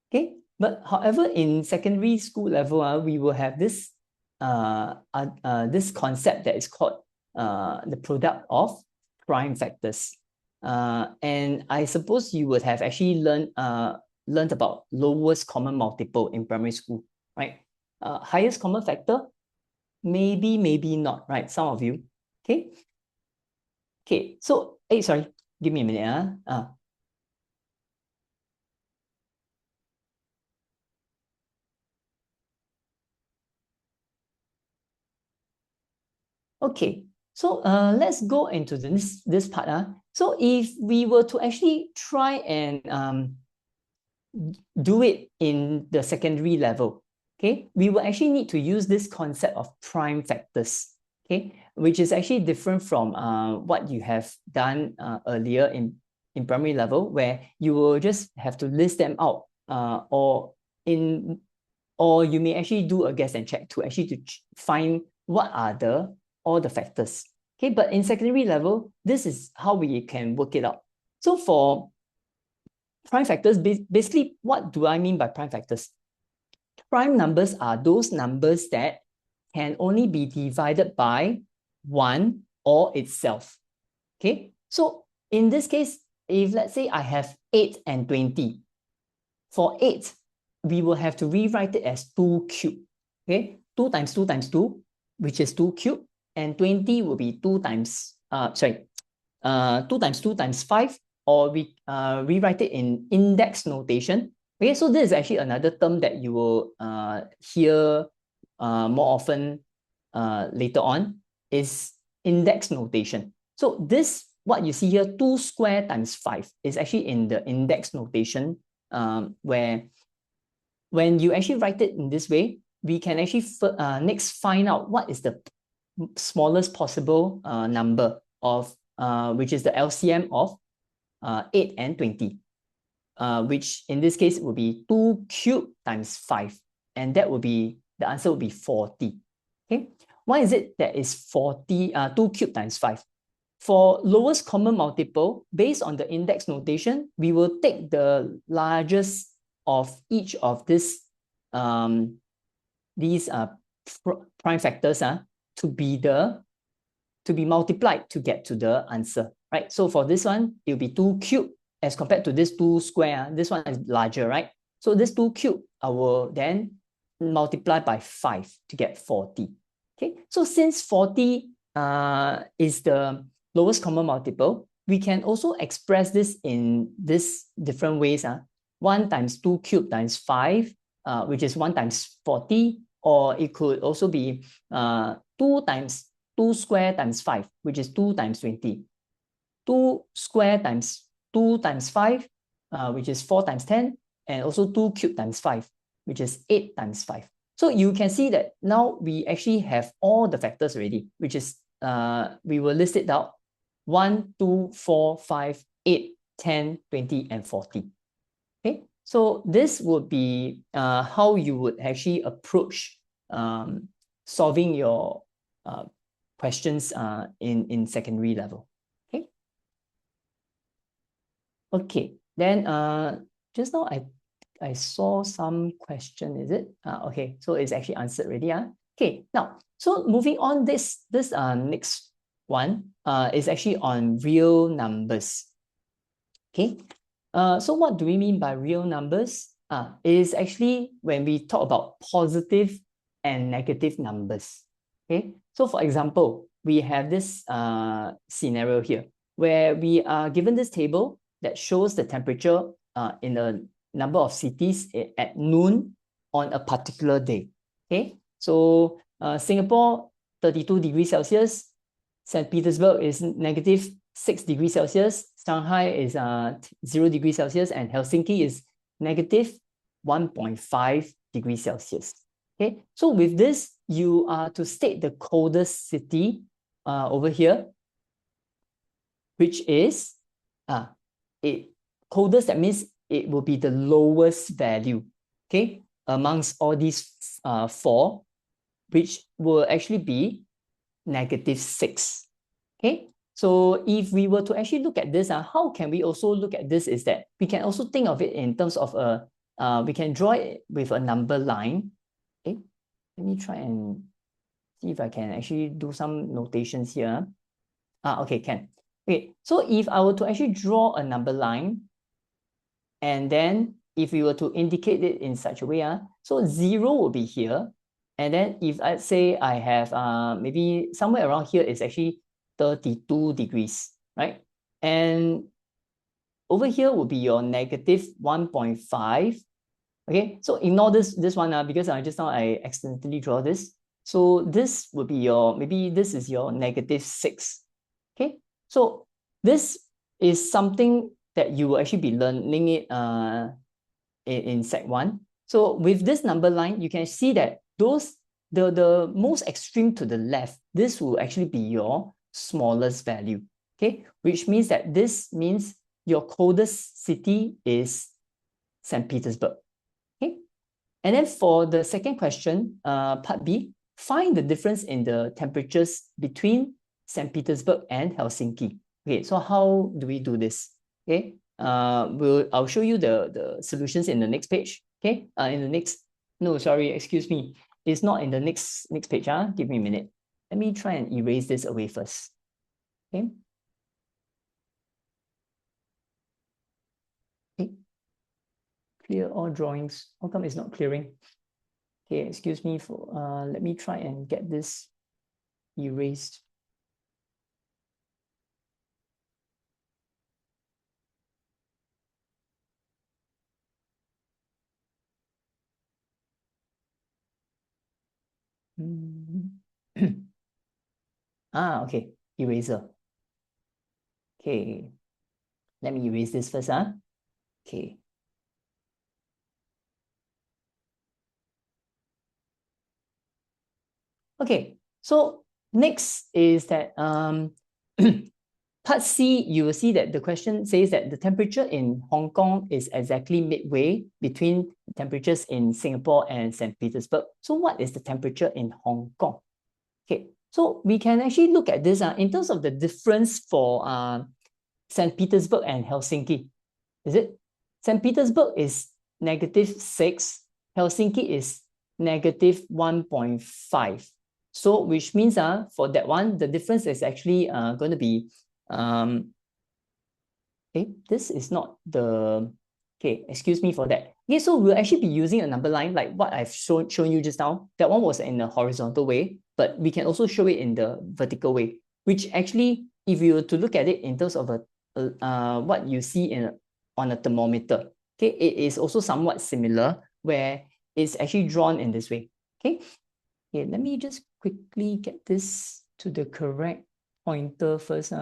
Okay, but however, in secondary school level, we will have this this concept that is called the product of prime factors. And I suppose you would have actually learned about lowest common multiple in primary school, right? Highest common factor, maybe not, right? Some of you. Okay. Okay, so hey, sorry, give me a minute. Okay, so let's go into this part. So if we were to actually try and do it in the secondary level, okay, we will actually need to use this concept of prime factors, okay, which is actually different from what you have done earlier in primary level, where you will just have to list them out, or you may actually do a guess and check to actually find what are all the factors. Okay, but in secondary level, this is how we can work it out. So for prime factors, basically, what do I mean by prime factors? Prime numbers are those numbers that can only be divided by 1 or itself. Okay, so in this case, if let's say I have 8 and 20, for 8, we will have to rewrite it as 2 cubed. Okay, 2 times 2 times 2, which is 2 cubed, and 20 will be 2 times, 2 times 2 times 5, or we rewrite it in index notation. Okay, so this is actually another term that you will hear more often later on, is index notation. So this, what you see here, 2 square times 5, is actually in the index notation, where when you actually write it in this way, we can actually next find out what is the smallest possible number of, which is the LCM of 8 and 20, which in this case will be 2 cubed times 5, and that will be, the answer will be 40. Okay, why is it that is 40, 2 cubed times 5? For lowest common multiple, based on the index notation, we will take the largest of each of these prime factors to be multiplied to get to the answer, right? So for this one, it will be 2 cubed as compared to this 2 square. This one is larger, right? So this 2 cubed, I will then multiply by 5 to get 40. Okay, so since 40 is the lowest common multiple, we can also express this in this different ways. 1 times 2 cubed times 5, which is 1 times 40, or it could also be 2 times 2 square times 5, which is 2 times 20. 2 square times 2 times 5, which is 4 times 10, and also 2 cubed times 5, which is 8 times 5. So you can see that now we actually have all the factors already, which is, we will list it out: 1, 2, 4, 5, 8, 10, 20, and 40. Okay, so this would be how you would actually approach solving your questions in secondary level. Okay. Okay, then just now I saw some question, is it? Okay, so it's actually answered already. Okay, now, so moving on, this next one is actually on real numbers. Okay, so what do we mean by real numbers? is actually when we talk about positive and negative numbers. Okay, so for example, we have this scenario here where we are given this table that shows the temperature in a number of cities at noon on a particular day. Okay, so Singapore 32 degrees Celsius, St. Petersburg is negative 6 degrees Celsius, Shanghai is 0 degrees Celsius, and Helsinki is negative 1.5 degrees Celsius. Okay, so with this, you are to state the coldest city over here, which is coldest, that means it will be the lowest value, okay, amongst all these four, which will actually be -6. Okay, so if we were to actually look at this, how can we also look at this is that we can also think of it in terms of we can draw it with a number line. Okay, let me try and see if I can actually do some notations here. Okay, can. Okay, so if I were to actually draw a number line, and then if we were to indicate it in such a way, so 0 will be here. And then if I say I have maybe somewhere around here is actually 32 degrees, right? And over here will be your -1.5. Okay, so ignore this one because just now I accidentally draw this. So this would be your, maybe this is your -6. Okay, so this is something that you will actually be learning it in Sec 1. So with this number line, you can see that the most extreme to the left, this will actually be your smallest value. Okay, which means that this means your coldest city is St. Petersburg. Okay, and then for the second question, part B, find the difference in the temperatures between St. Petersburg and Helsinki. Okay, so how do we do this? Okay, I'll show you the solutions in the next page. Okay, excuse me, it's not in the next page. Give me a minute. Let me try and erase this away first. Okay. Okay. Clear all drawings. How come it's not clearing? Okay, excuse me for let me try and get this erased. Okay, eraser. Okay, let me erase this first. Okay. Okay, so next is that part C, you will see that the question says that the temperature in Hong Kong is exactly midway between temperatures in Singapore and St. Petersburg. So what is the temperature in Hong Kong? Okay, so we can actually look at this in terms of the difference for St. Petersburg and Helsinki. Is it? St. Petersburg is -6, Helsinki is -1.5. So which means for that one, the difference is actually going to be this is not the, okay, excuse me for that. Okay, so we'll actually be using a number line like what I've shown you just now. That one was in a horizontal way, but we can also show it in the vertical way, which actually, if you were to look at it in terms of what you see on a thermometer, okay, it is also somewhat similar where it's actually drawn in this way. Okay, let me just quickly get this to the correct pointer first.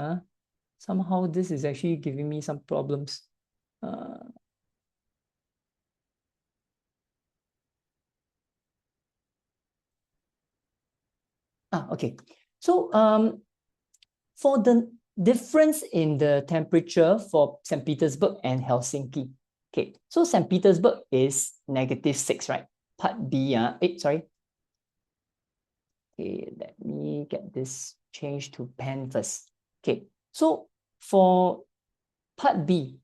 Somehow this is actually giving me some problems. Okay. So for the difference in the temperature for St. Petersburg and Helsinki, okay, so St. Petersburg is -6, right? Part B, sorry. Okay, let me get this changed to pen first. Okay, so for part B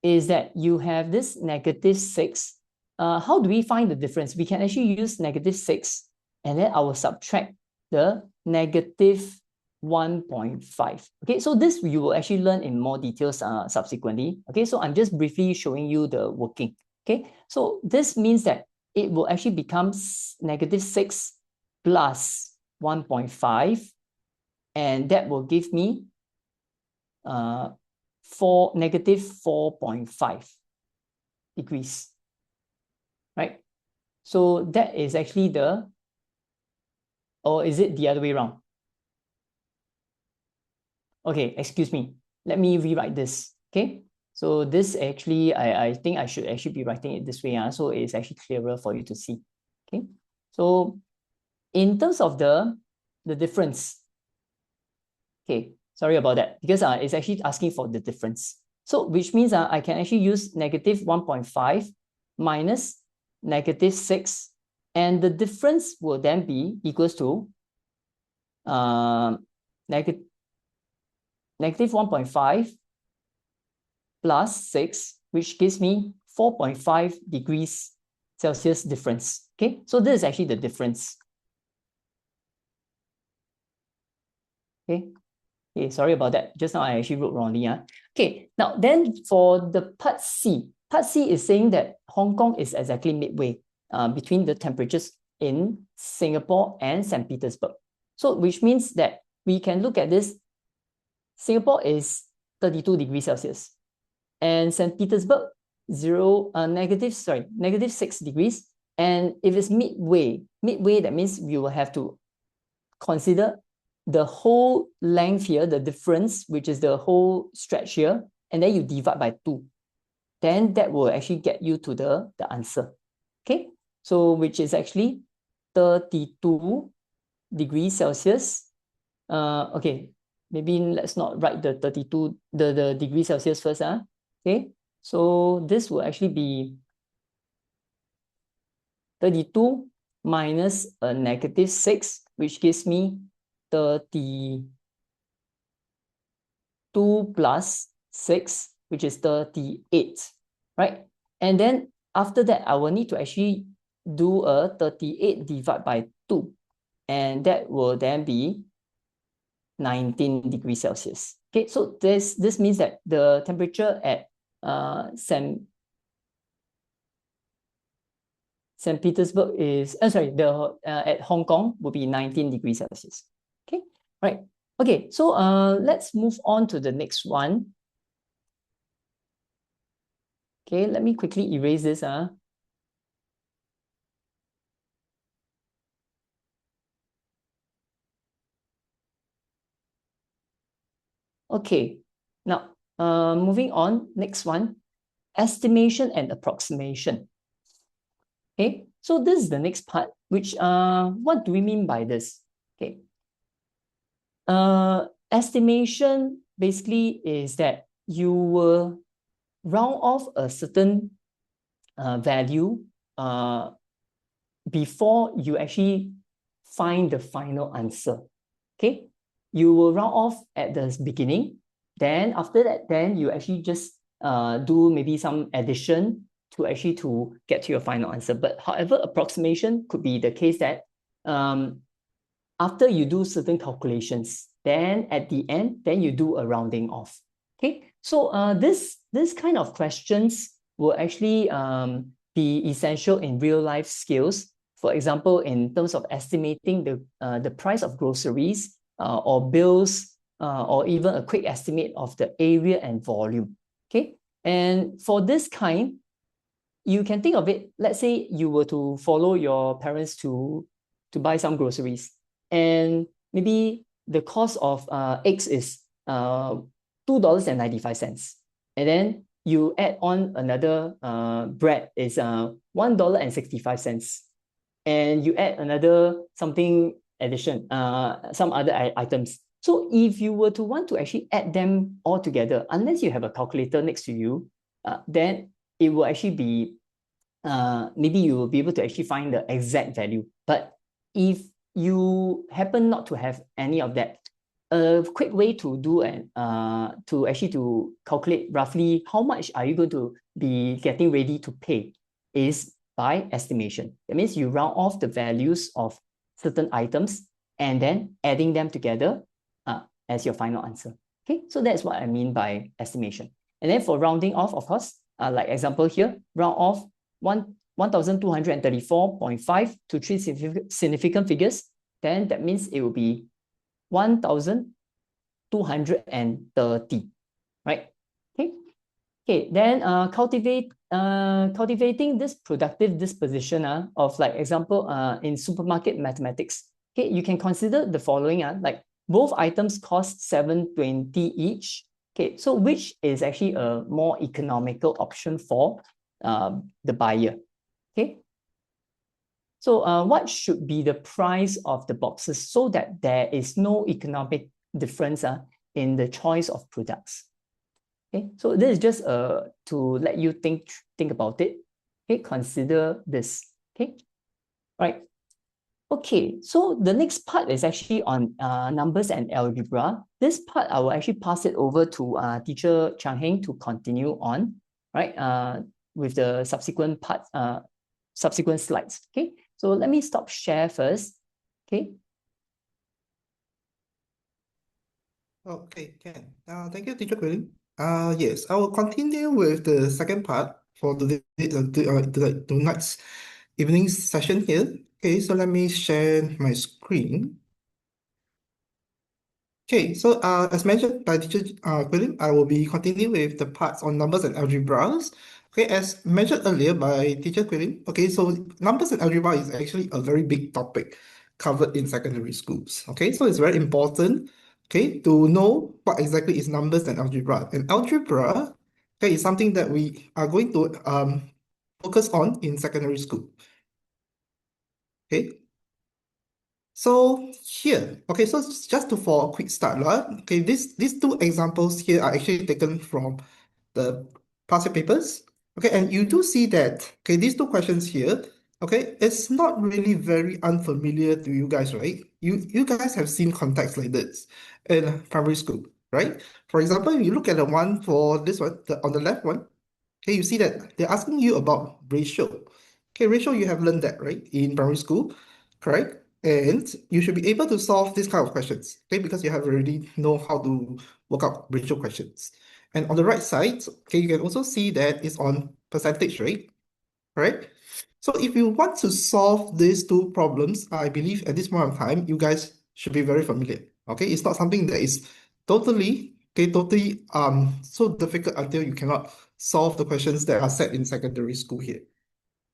is that you have this -6. How do we find the difference? We can actually use -6 and then I will subtract the -1.5. Okay, so this you will actually learn in more details subsequently. Okay, so I'm just briefly showing you the working. Okay, so this means that it will actually become -6 plus 1.5, and that will give me -4.5 degrees, right? So that is actually the, or is it the other way around? Okay, excuse me. Let me rewrite this. Okay, so this actually, I think I should actually be writing it this way, so it's actually clearer for you to see. Okay, so in terms of the difference, okay, sorry about that, because it's actually asking for the difference. So which means I can actually use -1.5 minus -6, and the difference will then be equals to negative 1.5 plus 6, which gives me 4.5 degrees Celsius difference. Okay, so this is actually the difference. Okay, okay, sorry about that. Just now I actually wrote wrongly. Okay, now then for the part C is saying that Hong Kong is exactly midway between the temperatures in Singapore and St. Petersburg. So which means that we can look at this. Singapore is 32 degrees Celsius, and St. Petersburg -6 degrees. And if it's midway, that means we will have to consider the whole length here, the difference, which is the whole stretch here, and then you divide by 2. Then that will actually get you to the answer. Okay, so which is actually 32 degrees Celsius. Okay, maybe let's not write the 32, the degrees Celsius first. Okay, so this will actually be 32 minus a -6, which gives me 32 plus 6, which is 38, right? And then after that, I will need to actually do a 38 divided by 2, and that will then be 19 degrees Celsius. Okay, so this means that the temperature at St. Petersburg is, at Hong Kong will be 19 degrees Celsius. Okay, right. Okay, so let's move on to the next one. Okay, let me quickly erase this. Okay, now moving on, next one, estimation and approximation. Okay, so this is the next part, which what do we mean by this? Okay, estimation basically is that you will round off a certain value before you actually find the final answer. Okay, you will round off at the beginning, then after that, then you actually just do maybe some addition to actually to get to your final answer. But however, approximation could be the case that after you do certain calculations, then at the end, then you do a rounding off. Okay, so this kind of questions will actually be essential in real life skills. For example, in terms of estimating the price of groceries or bills, or even a quick estimate of the area and volume. Okay, and for this kind, you can think of it, let's say you were to follow your parents to buy some groceries, and maybe the cost of eggs is $2.95, and then you add on another bread is $1.65, and you add another something addition, some other items. So if you were to want to actually add them all together, unless you have a calculator next to you, then it will actually be, maybe you will be able to actually find the exact value. But if you happen not to have any of that, a quick way to do and to actually to calculate roughly how much are you going to be getting ready to pay is by estimation. That means you round off the values of certain items and then adding them together as your final answer. Okay, so that's what I mean by estimation. And then for rounding off, of course, like example here, round off 1234.5 to three significant figures, then that means it will be 1230, right? Okay. Okay, then cultivating this productive disposition of like example in supermarket mathematics. Okay, you can consider the following like both items cost 720 each. Okay, so which is actually a more economical option for the buyer? Okay, so what should be the price of the boxes so that there is no economic difference in the choice of products? Okay, so this is just to let you think about it. Okay, consider this. Okay, right. Okay, so the next part is actually on numbers and algebra. This part I will actually pass it over to teacher Chang Heng to continue on, right? With the subsequent part, subsequent slides. Okay, so let me stop share first. Okay. Okay, Ken. Thank you, Teacher Quilling. Yes, I will continue with the second part for tonight's evening session here. Okay, so let me share my screen. Okay, so as mentioned by Teacher Quilling, I will be continuing with the parts on numbers and algebras. Okay, as mentioned earlier by Teacher Quilling, okay, so numbers and algebra is actually a very big topic covered in secondary schools. Okay, so it's very important, okay, to know what exactly is numbers and algebra. And algebra, okay, is something that we are going to focus on in secondary school. Okay, so here, okay, so just for a quick start, okay, these two examples here are actually taken from the past year papers. Okay, and you do see that, okay, these two questions here, okay, it's not really very unfamiliar to you guys, right? You guys have seen contexts like this in primary school, right? For example, if you look at the one for this one, on the left one, okay, you see that they're asking you about ratio. Okay, ratio, you have learned that, right, in primary school, correct? And you should be able to solve this kind of questions, okay, because you have already know how to work out ratio questions. And on the right side, okay, you can also see that it's on percentage rate, right? So if you want to solve these two problems, I believe at this point of time, you guys should be very familiar. Okay, it's not something that is totally so difficult until you cannot solve the questions that are set in secondary school here.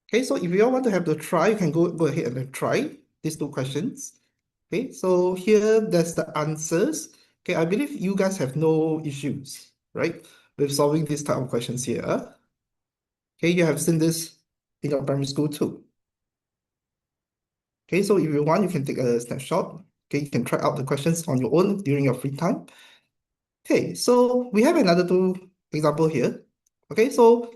Okay, so if you all want to have the try, you can go ahead and try these two questions. Okay, so here there's the answers. Okay, I believe you guys have no issues, right, with solving this type of questions here. Okay, you have seen this in your primary school too. Okay, so if you want, you can take a snapshot. Okay, you can try out the questions on your own during your free time. Okay, so we have another two example here. Okay, so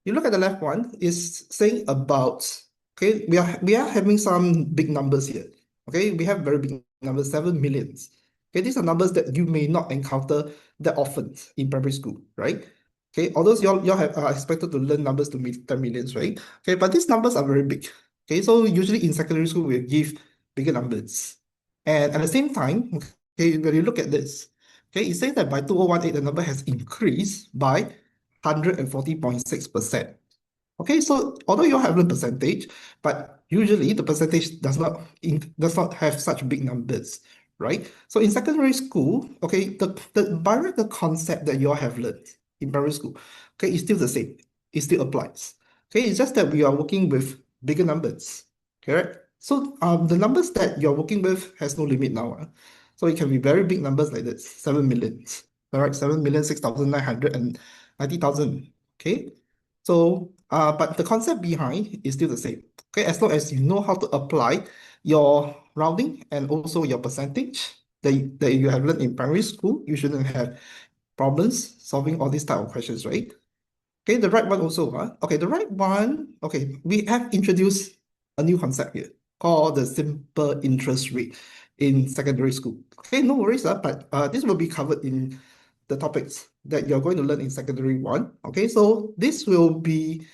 you look at the left one is saying about, okay, we are having some big numbers here. Okay, we have very big numbers, 7 millions. Okay, these are numbers that you may not encounter that often in primary school, right? Okay, although y'all have are expected to learn numbers to meet 10 millions, right? Okay, but these numbers are very big. Okay, so usually in secondary school we give bigger numbers. And at the same time, okay, when you look at this, okay, it says that by 2018, the number has increased by 140.6%. Okay, so although you have a percentage, but usually the percentage does not have such big numbers, right? So in secondary school, okay, the concept that you all have learned in primary school, okay, is still the same. It still applies. Okay, it's just that we are working with bigger numbers, correct? So the numbers that you're working with has no limit now. So it can be very big numbers like this, 7 million. All right, 7,6,990,000. Okay. So, but the concept behind is still the same. Okay, as long as you know how to apply your rounding and also your percentage that you have learned in primary school, you shouldn't have problems solving all these type of questions, right? Okay, the right one also, okay, the right one, okay, we have introduced a new concept here called the simple interest rate in secondary school. Okay, no worries, but this will be covered in the topics that you're going to learn in secondary one. Okay, so this will be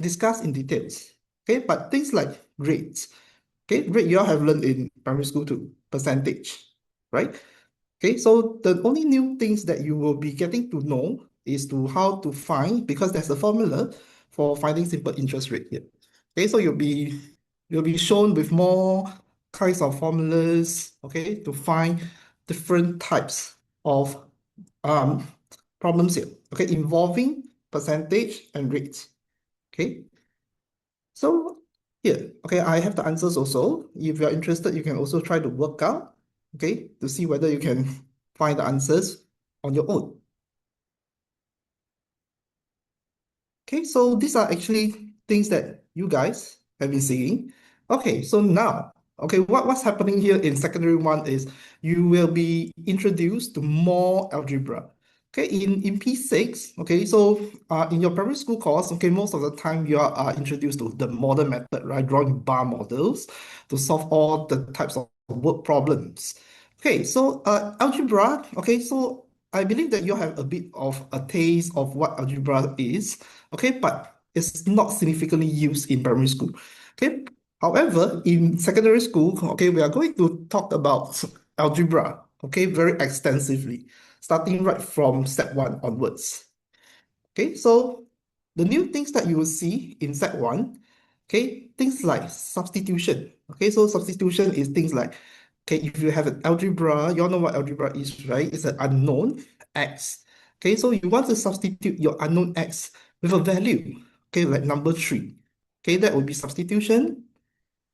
discussed in details. Okay, but things like rates, okay, rate you all have learned in primary school too, percentage, right? Okay, so the only new things that you will be getting to know is to how to find, because there's a formula for finding simple interest rate here. Okay, so you'll be shown with more kinds of formulas, okay, to find different types of um, problems here, okay, involving percentage and rates. Okay, so here, okay, I have the answers also. If you're interested, you can also try to work out, okay, to see whether you can find the answers on your own. Okay, so these are actually things that you guys have been seeing. Okay, so now, okay, what's happening here in secondary one is you will be introduced to more algebra. Okay, in P6, okay, so in your primary school course, okay, most of the time you are introduced to the model method, right? Drawing bar models to solve all the types of word problems. Okay, so algebra, okay, so I believe that you have a bit of a taste of what algebra is, okay, but it's not significantly used in primary school. Okay, however, in secondary school, okay, we are going to talk about algebra, okay, very extensively, starting right from step one onwards. Okay, so the new things that you will see in set one, okay, things like substitution. Okay, so substitution is things like, okay, if you have an algebra, you all know what algebra is, right? It's an unknown x. Okay, so you want to substitute your unknown x with a value, okay, like number three. Okay, that would be substitution.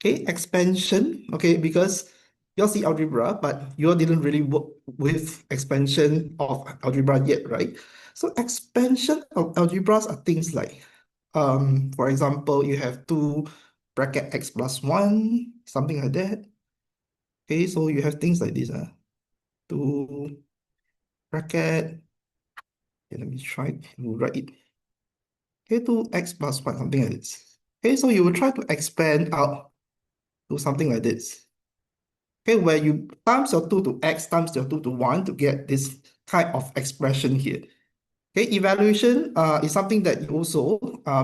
Okay, expansion. Okay, because you all see algebra, but you all didn't really work with expansion of algebra yet, right? So expansion of algebras are things like, for example, you have two bracket x plus one, something like that. Okay, so you have things like this, two bracket. Okay, let me try to write it. Okay, two x plus one, something like this. Okay, so you will try to expand out to something like this. Okay, where you times your 2 to x times your 2 to 1 to get this kind of expression here. Okay, evaluation is something that you also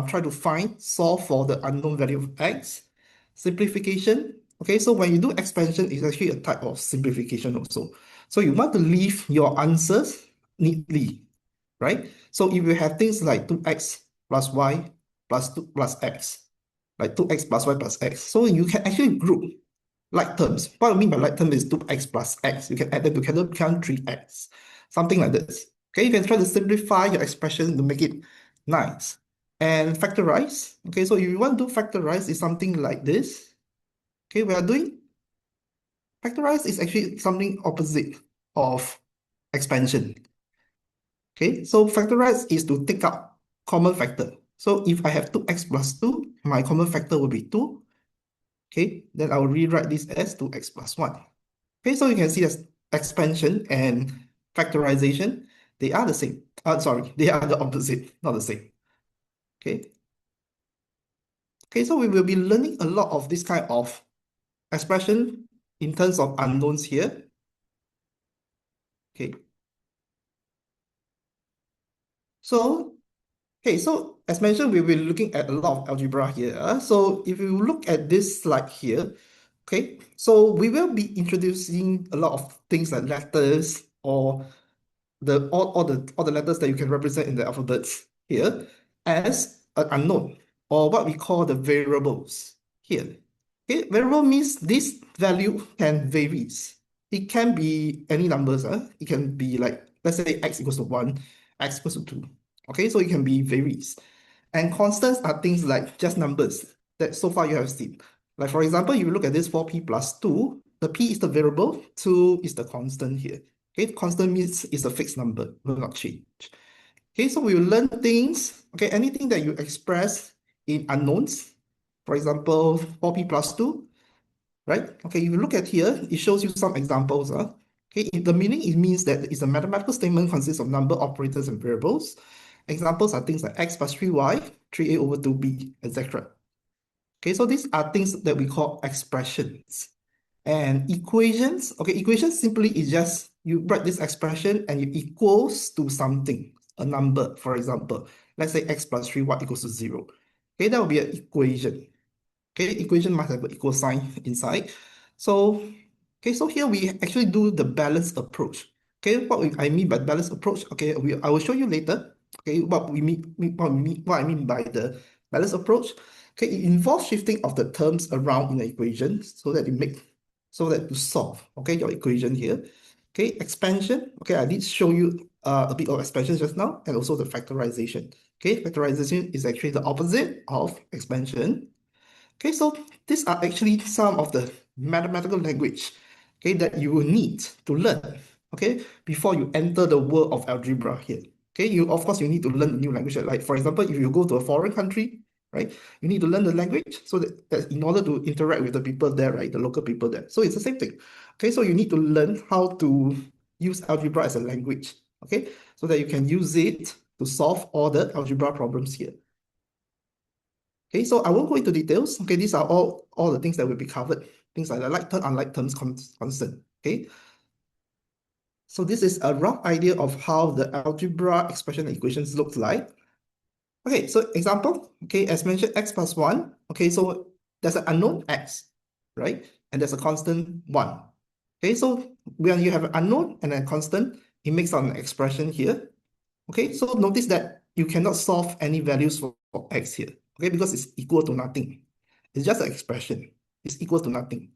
try to find, solve for the unknown value of x. Simplification, okay, so when you do expansion, it's actually a type of simplification also. So you want to leave your answers neatly, right? So if you have things like 2x plus y plus 2 plus x, like 2x plus y plus x, so you can actually group like terms. What I mean by like term is 2x plus x. You can add them together, become 3x. Something like this. Okay, you can try to simplify your expression to make it nice. And factorize. Okay, so if you want to do factorize, is something like this. Okay, we are doing factorize is actually something opposite of expansion. Okay, so factorize is to take out common factor. So if I have 2x plus 2, my common factor will be 2. Okay, then I will rewrite this as 2x plus 1. Okay, so you can see as expansion and factorization, they are the same. Sorry, they are the opposite, not the same. Okay. Okay, so we will be learning a lot of this kind of expression in terms of unknowns here. Okay. So, okay, so as mentioned, we will be looking at a lot of algebra here. So if you look at this slide here, okay, so we will be introducing a lot of things like letters or all the letters that you can represent in the alphabets here as an unknown or what we call the variables here. Okay, variable means this value can varies. It can be any numbers. It can be like, let's say x equals to 1, x equals to 2. Okay, so it can be varies. And constants are things like just numbers that so far you have seen. Like for example, if you look at this 4p plus 2, the p is the variable, 2 is the constant here. Okay, constant means it's a fixed number, will not change. Okay, so we will learn things, okay, anything that you express in unknowns, for example, 4p plus 2, right? Okay, if you look at here, it shows you some examples. Okay, the meaning, it means that it's a mathematical statement consists of number, operators, and variables. Examples are things like x plus 3y, 3a over 2b, etc. Okay, so these are things that we call expressions. And equations, okay, equations simply is just you write this expression and it equals to something, a number, for example. Let's say x plus 3y equals to 0. Okay, that will be an equation. Okay, equation must have an equal sign inside. So, okay, so here we actually do the balanced approach. Okay, I mean by balanced approach, okay, I will show you later. Okay, what I mean by the balanced approach. Okay, it involves shifting of the terms around in the equation so that to solve, okay, your equation here. Okay, expansion. Okay, I did show you a bit of expansion just now, and also the factorization. Okay, factorization is actually the opposite of expansion. Okay, so these are actually some of the mathematical language, okay, that you will need to learn, okay, before you enter the world of algebra here. Okay, of course you need to learn a new language. Like for example, if you go to a foreign country, right, you need to learn the language so that in order to interact with the people there, right, the local people there. So it's the same thing. Okay, so you need to learn how to use algebra as a language, okay, so that you can use it to solve all the algebra problems here. Okay, so I won't go into details. Okay, these are all the things that will be covered. Things like the like term, unlike terms, constant. Okay, so this is a rough idea of how the algebra expression and equations looks like. Okay, so example. Okay, as mentioned, x plus 1. Okay, so there's an unknown x, right? And there's a constant 1. Okay, so when you have an unknown and a constant, it makes out an expression here. Okay, so notice that you cannot solve any values for x here, okay, because it's equal to nothing. It's just an expression. It's equal to nothing.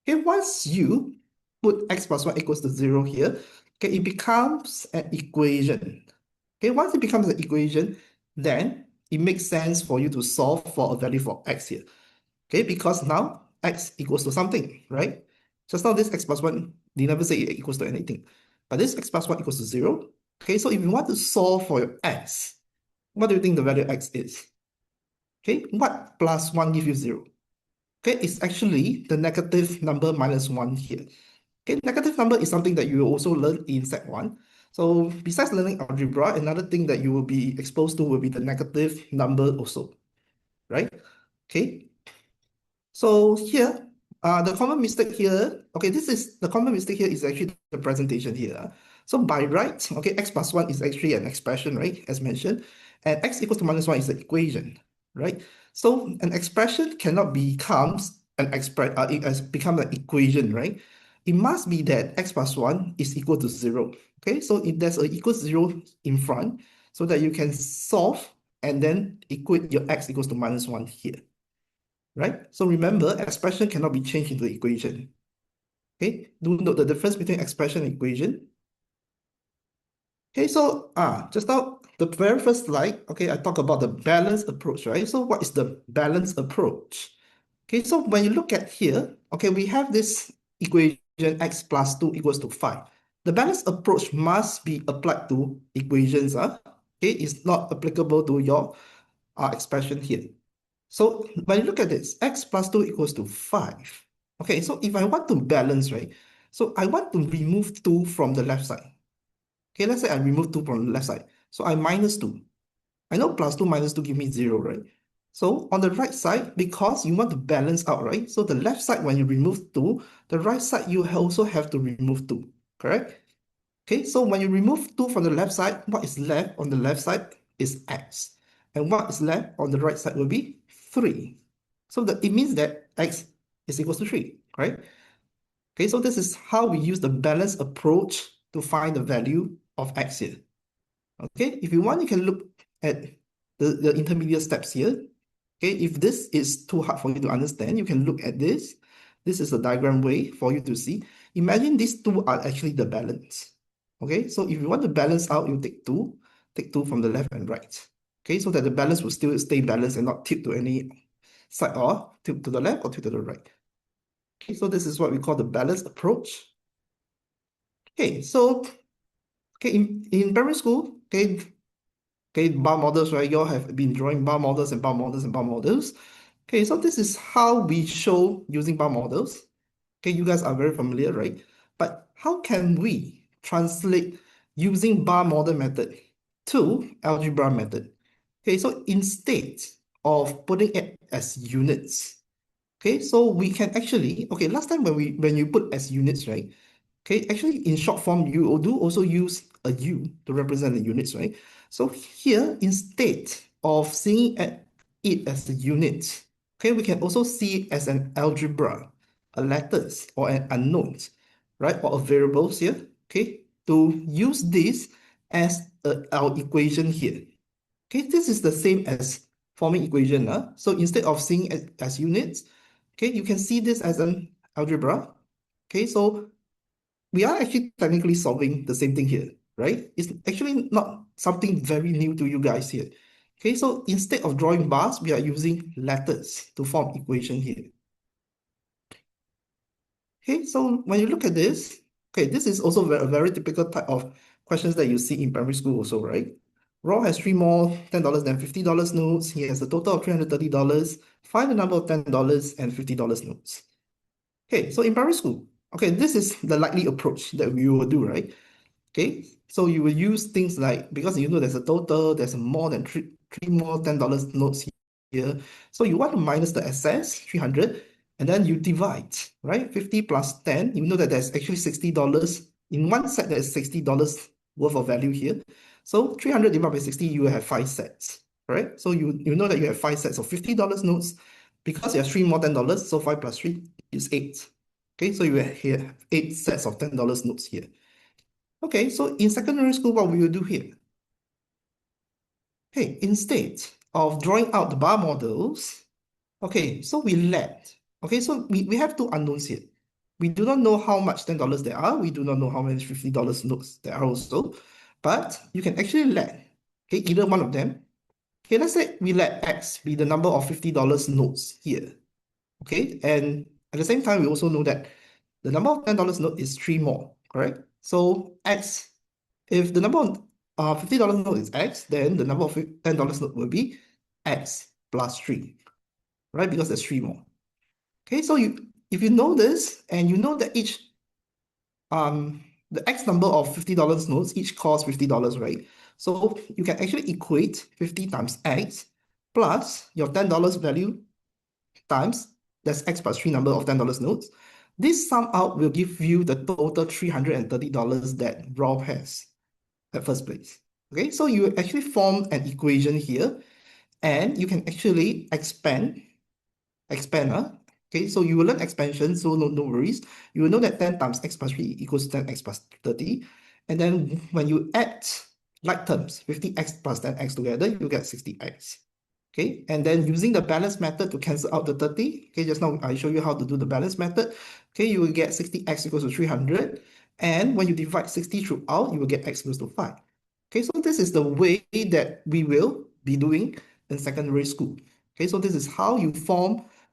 Okay, once you put x plus 1 equals to 0 here, okay, it becomes an equation. Okay, once it becomes an equation, then it makes sense for you to solve for a value for x here. Okay, because now x equals to something, right? Just now this x plus 1, they never say it equals to anything. But this x plus 1 equals to 0. Okay, so if you want to solve for your x, what do you think the value x is? Okay, what plus 1 give you 0? Okay, it's actually the negative number minus 1 here. Okay, negative number is something that you will also learn in Sec 1. So besides learning algebra, another thing that you will be exposed to will be the negative number also, right? Okay, so here, the common mistake here, okay, the common mistake here is actually the presentation here. So by right, okay, x plus 1 is actually an expression, right, as mentioned, and x equals to minus 1 is the equation, right? So an expression cannot it has become an equation, right? It must be that x plus 1 is equal to 0, okay? So if there's a equal to 0 in front, so that you can solve and then equate your x equals to minus 1 here, right? So remember, expression cannot be changed into equation. Okay, do note the difference between expression and equation. Okay, so just now, the very first slide, okay, I talk about the balanced approach, right? So what is the balanced approach? Okay, so when you look at here, okay, we have this equation x plus 2 equals to 5. The balanced approach must be applied to equations. Okay, it's not applicable to your expression here. So when you look at this, x plus 2 equals to 5. Okay, so if I want to balance, right? So I want to remove 2 from the left side. Okay, let's say I remove 2 from the left side. So I minus 2. I know plus 2 minus 2 give me 0, right? So on the right side, because you want to balance out, right? So the left side, when you remove 2, the right side, you also have to remove 2, correct? Okay, so when you remove 2 from the left side, what is left on the left side is x. And what is left on the right side will be 3. So it means that x is equals to 3, right? Okay, so this is how we use the balanced approach to find the value of x here. Okay, if you want, you can look at the intermediate steps here. Okay, if this is too hard for you to understand, you can look at this. This is a diagram way for you to see. Imagine these two are actually the balance. Okay, so if you want to balance out, you take two from the left and right. Okay, so that the balance will still stay balanced and not tip to any side or tip to the left or tip to the right. Okay, so this is what we call the balanced approach. Okay, so in primary school, okay, bar models, right? You all have been drawing bar models and bar models and bar models. Okay, so this is how we show using bar models. Okay, you guys are very familiar, right? But how can we translate using bar model method to algebra method? Okay, so instead of putting it as units, okay, so we can actually, okay, last time when you put as units, right? Okay, actually in short form, you do also use a U to represent the units, right? So here, instead of seeing it as a unit, okay, we can also see it as an algebra, a letters or an unknown, right? Or a variables here, okay? To use this as our equation here. Okay, this is the same as forming equation. So instead of seeing it as units, okay, you can see this as an algebra. Okay, so we are actually technically solving the same thing here, right? It's actually not something very new to you guys here. Okay, so instead of drawing bars, we are using letters to form equation here. Okay, so when you look at this, okay, this is also a very typical type of questions that you see in primary school also, right? Rob has three more $10 than $50 notes. He has a total of $330. Find the number of $10 and $50 notes. Okay, so in primary school, okay, this is the likely approach that we will do, right? Okay, so you will use things like, because you know there's a total, there's more than three more $10 notes here. So you want to minus the excess, 300, and then you divide, right? 50 plus 10, you know that there's actually $60. In one set, there's $60 worth of value here. So 300 divided by 60, you will have 5 sets, right? So you know that you have 5 sets of $50 notes. Because you have 3 more $10, so 5 plus 3 is 8. Okay, so you have here 8 sets of $10 notes here. Okay, so in secondary school, what we will do here? Hey, instead of drawing out the bar models, okay, so we let, okay, so we have two unknowns here. We do not know how much $10 there are. We do not know how many $50 notes there are also. But you can actually let, okay, either one of them. Okay, let's say we let X be the number of $50 notes here. Okay, and at the same time, we also know that the number of $10 note is 3 more, correct? So X, if the number of $50 note is X, then the number of $10 note will be X plus 3, right? Because there's 3 more. Okay, so if you know this, and you know that each, the X number of $50 notes each cost $50, right? So you can actually equate 50 times X plus your $10 value times, that's X plus 3 number of $10 notes. This sum out will give you the total $330 that Rob has at first place. Okay, so you actually form an equation here, and you can actually expand. Okay, so you will learn expansion, so no worries. You will know that 10 times x plus 3 equals 10x plus 30. And then when you add like terms, 50x plus 10x together, you get 60x. Okay, and then using the balance method to cancel out the 30. Okay, just now I show you how to do the balance method. Okay, you will get 60x equals to 300. And when you divide 60 throughout, you will get x equals to 5. Okay, so this is the way that we will be doing in secondary school. Okay, so this is how you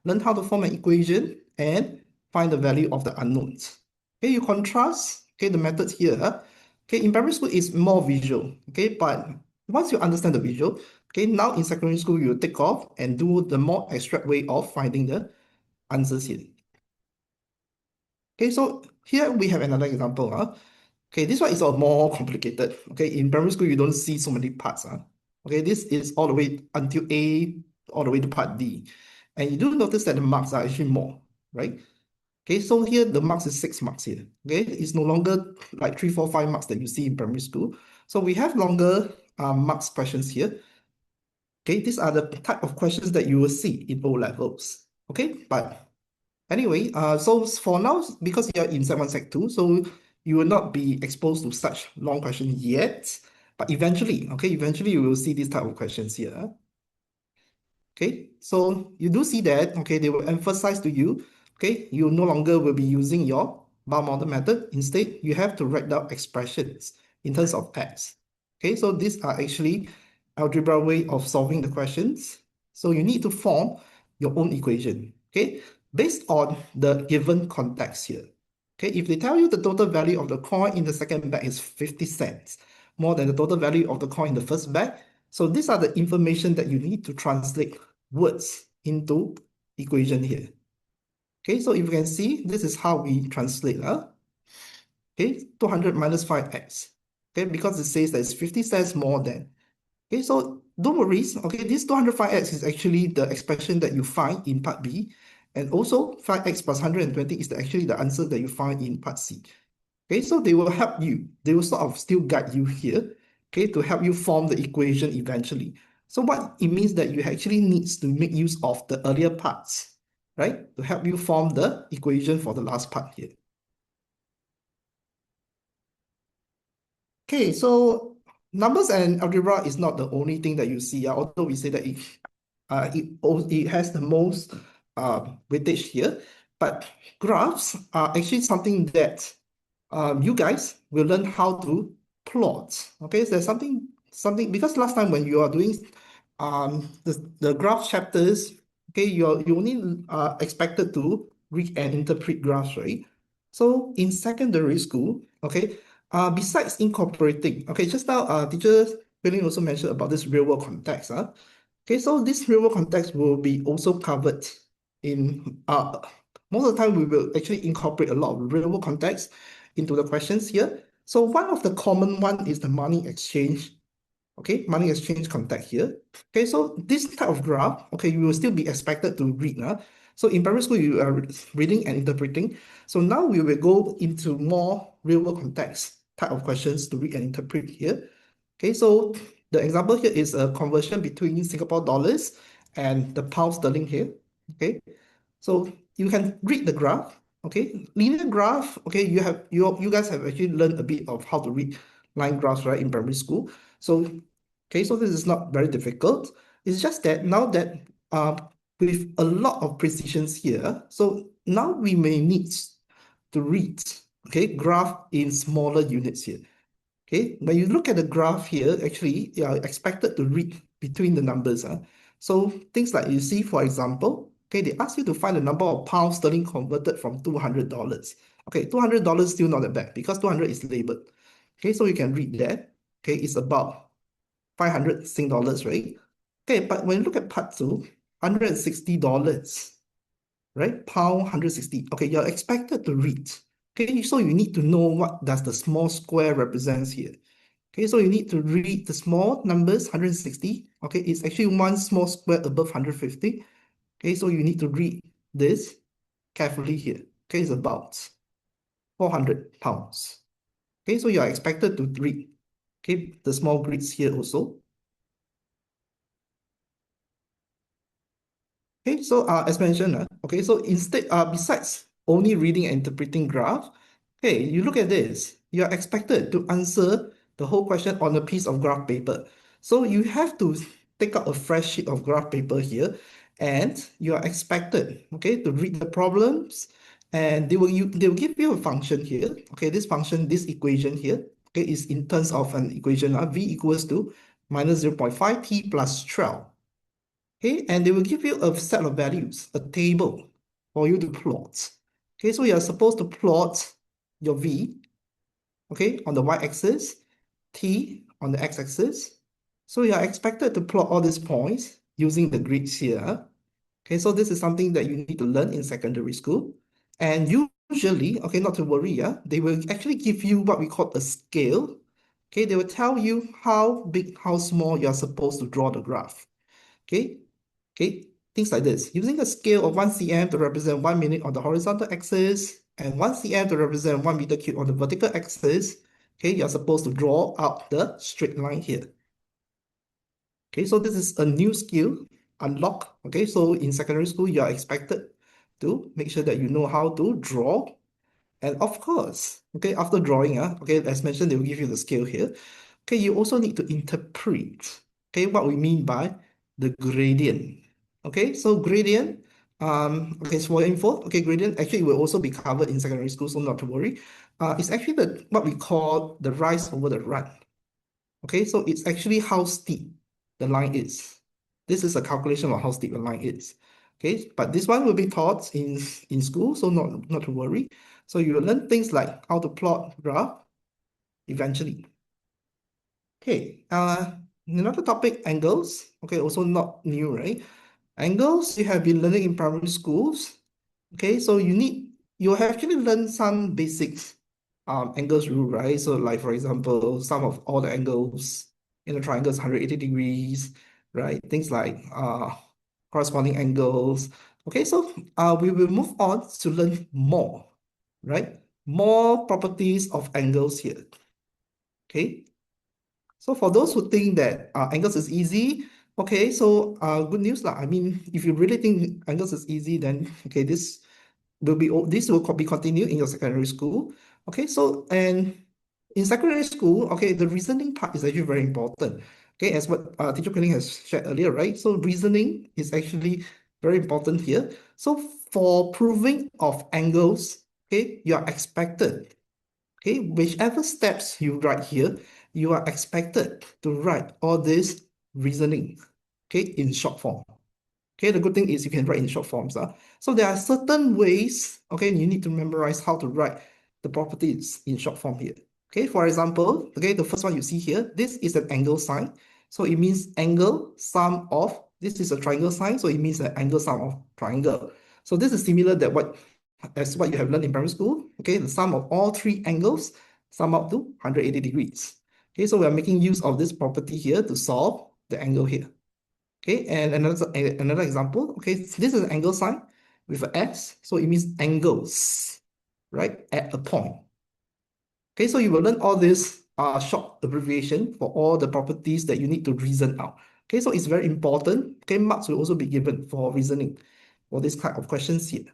learn how to form an equation and find the value of the unknowns. Okay, you contrast, okay, the methods here. Okay, in primary school, it's more visual. Okay, but once you understand the visual, okay, now in secondary school, you take off and do the more abstract way of finding the answers here. Okay, so here we have another example. Okay, this one is more complicated. Okay, in primary school, you don't see so many parts. Okay, this is all the way until A, all the way to part D. And you do notice that the marks are actually more, right? Okay, so here the marks is 6 marks here. Okay, it's no longer like 3, 4, 5 marks that you see in primary school. So we have longer marks questions here. Okay, these are the type of questions that you will see in O levels. Okay, but anyway, so for now, because you're in Sec 1, Sec 2, so you will not be exposed to such long questions yet. But eventually, okay, eventually you will see these type of questions here. Okay, so you do see that, okay, they will emphasize to you, okay, you no longer will be using your bar model method. Instead, you have to write down expressions in terms of x. Okay, so these are actually algebra way of solving the questions. So you need to form your own equation, okay, based on the given context here. Okay, if they tell you the total value of the coin in the second bag is 50 cents, more than the total value of the coin in the first bag, so these are the information that you need to translate words into equation here. Okay, so if you can see, this is how we translate. Okay, 200 minus 5x. Okay, because it says that it's 50 cents more than. Okay, so don't worry. Okay, this 205x is actually the expression that you find in part B. And also 5x plus 120 is actually the answer that you find in part C. Okay, so they will help you. They will sort of still guide you here, okay, to help you form the equation eventually. So what it means that you actually needs to make use of the earlier parts, right, to help you form the equation for the last part here. Okay, so numbers and algebra is not the only thing that you see, although we say that it has the most weightage here, but graphs are actually something that you guys will learn how to plot. Okay, so there's something because last time when you are doing the graph chapters, okay, you only expected to read and interpret graphs, right? So in secondary school, okay, besides incorporating, okay, just now teacher Billy also mentioned about this real world context. Okay, so this real world context will be also covered in most of the time we will actually incorporate a lot of real world context into the questions here. So one of the common one is the money exchange. Okay, money exchange context here. Okay, so this type of graph, okay, you will still be expected to read. So in primary school, you are reading and interpreting. So now we will go into more real world context type of questions to read and interpret here. Okay, so the example here is a conversion between Singapore dollars and the pound sterling here. Okay, so you can read the graph. Okay, linear graph. Okay, you guys have actually learned a bit of how to read line graphs, right, in primary school. So okay, so this is not very difficult. It's just that now that with a lot of precisions here, so now we may need to read, okay, graph in smaller units here. Okay, when you look at the graph here, actually, you are expected to read between the numbers. So things like you see, for example, okay, they ask you to find the number of pounds sterling converted from $200. Okay, $200 still not that bad because 200 is labeled. Okay, so you can read that. Okay, it's about 500 Sing dollars, right? Okay, but when you look at part two, $160, right? Pound 160. Okay, you're expected to read. Okay, so you need to know what does the small square represents here. Okay, so you need to read the small numbers, 160. Okay, it's actually one small square above 150. Okay, so you need to read this carefully here. Okay, it's about 400 pounds. Okay, so you are expected to read, okay, the small grids here also. Okay, so as mentioned, okay, so instead, besides only reading and interpreting graph, okay, you look at this, you are expected to answer the whole question on a piece of graph paper. So you have to take out a fresh sheet of graph paper here, and you are expected, okay, to read the problems, and they will give you a function here. Okay, this function, this equation here, okay, is in terms of an equation, v equals to minus 0.5 t plus 12. Okay, and they will give you a set of values, a table for you to plot. Okay, so you are supposed to plot your V, okay, on the y-axis, T on the x-axis. So you are expected to plot all these points using the grids here. Okay, so this is something that you need to learn in secondary school. And usually, okay, not to worry, they will actually give you what we call a scale. Okay, they will tell you how big, how small you are supposed to draw the graph. Okay, okay, things like this. Using a scale of 1 cm to represent 1 minute on the horizontal axis and 1 cm to represent 1 meter cube on the vertical axis, okay, you're supposed to draw out the straight line here. Okay, so this is a new skill unlock. Okay, so in secondary school, you are expected to make sure that you know how to draw. And of course, okay, after drawing, okay, as mentioned, they will give you the scale here. Okay, you also need to interpret, okay, what we mean by the gradient. Okay, so gradient, okay, so for info, okay, gradient actually will also be covered in secondary school, so not to worry. It's actually what we call the rise over the run. Okay, so it's actually how steep the line is. This is a calculation of how steep the line is. Okay, but this one will be taught in school, so not to worry. So you will learn things like how to plot graph eventually. Okay, another topic, angles. Okay, also not new, right? Angles you have been learning in primary schools. Okay, so you have actually learned some basics angles rule, right? So like for example, sum of all the angles in a triangle is 180 degrees, right? Things like corresponding angles. Okay, so we will move on to learn more, right? More properties of angles here. Okay, so for those who think that angles is easy, okay, so good news lah. I mean, if you really think angles is easy, then okay, this will be continued in your secondary school. Okay, so and in secondary school, okay, the reasoning part is actually very important. Okay, as what Teacher Quilling has shared earlier, right? So reasoning is actually very important here. So for proving of angles, okay, you are expected, okay, whichever steps you write here, you are expected to write all this reasoning, okay, in short form. Okay, the good thing is you can write in short forms. So there are certain ways, okay, you need to memorize how to write the properties in short form here. Okay, for example, okay, the first one you see here, this is an angle sign. So it means angle sum of, this is a triangle sign, so it means an angle sum of triangle. So this is similar that as what you have learned in primary school. Okay, the sum of all three angles sum up to 180 degrees. Okay, so we are making use of this property here to solve the angle here. Okay, and another example. Okay, this is an angle sign with an S, so it means angles, right, at a point. Okay, so you will learn all this short abbreviation for all the properties that you need to reason out. Okay, so it's very important. Okay, marks will also be given for reasoning for this kind of questions here.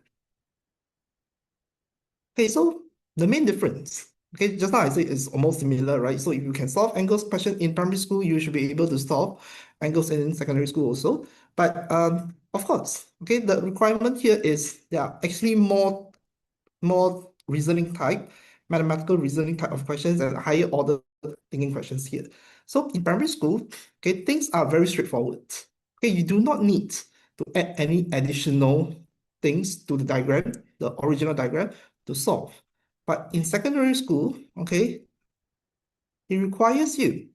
Okay, so the main difference. Okay, just now I said it's almost similar, right? So if you can solve angles question in primary school, you should be able to solve angles in secondary school also. But of course, okay, the requirement here is there are actually more reasoning type, mathematical reasoning type of questions and higher order thinking questions here. So in primary school, okay, things are very straightforward. Okay, you do not need to add any additional things to the diagram, the original diagram, to solve. But in secondary school, okay, it requires you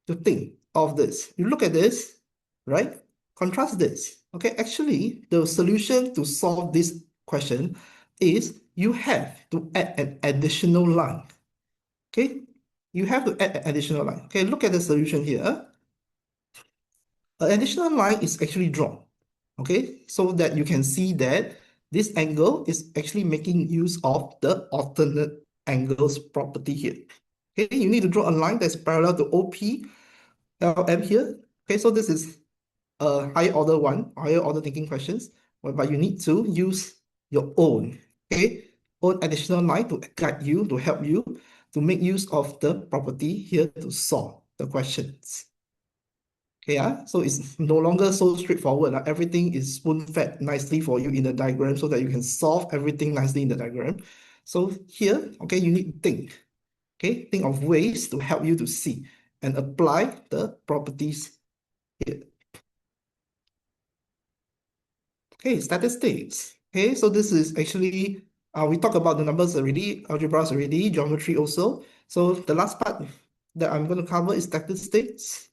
to think of this. You look at this, right? Contrast this. Okay, actually, the solution to solve this question is you have to add an additional line. Okay, you have to add an additional line. Okay, look at the solution here. An additional line is actually drawn. Okay, so that you can see that this angle is actually making use of the alternate angles property here. Okay, you need to draw a line that's parallel to OP, LM here. Okay, so this is a higher order one, higher order thinking questions, but you need to use your own, okay, own additional line to guide you, to help you to make use of the property here to solve the questions. Okay, so it's no longer so straightforward. Everything is spoon-fed nicely for you in the diagram so that you can solve everything nicely in the diagram. So here, okay, you need to think. Okay, think of ways to help you to see and apply the properties here. Okay, statistics. Okay, so this is actually, we talked about the numbers already, algebras already, geometry also. So the last part that I'm going to cover is statistics.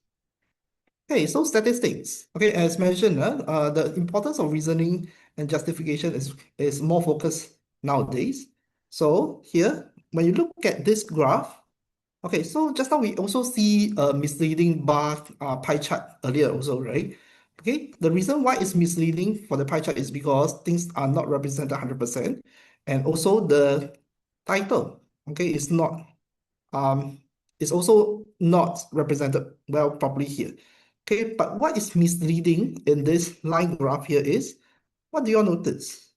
Okay, so statistics. Okay, as mentioned, the importance of reasoning and justification is more focused nowadays. So here, when you look at this graph, okay, so just now we also see a misleading bar pie chart earlier also, right? Okay, the reason why it's misleading for the pie chart is because things are not represented 100%, and also the title, okay, is also not represented well properly here. Okay, but what is misleading in this line graph here is, what do you all notice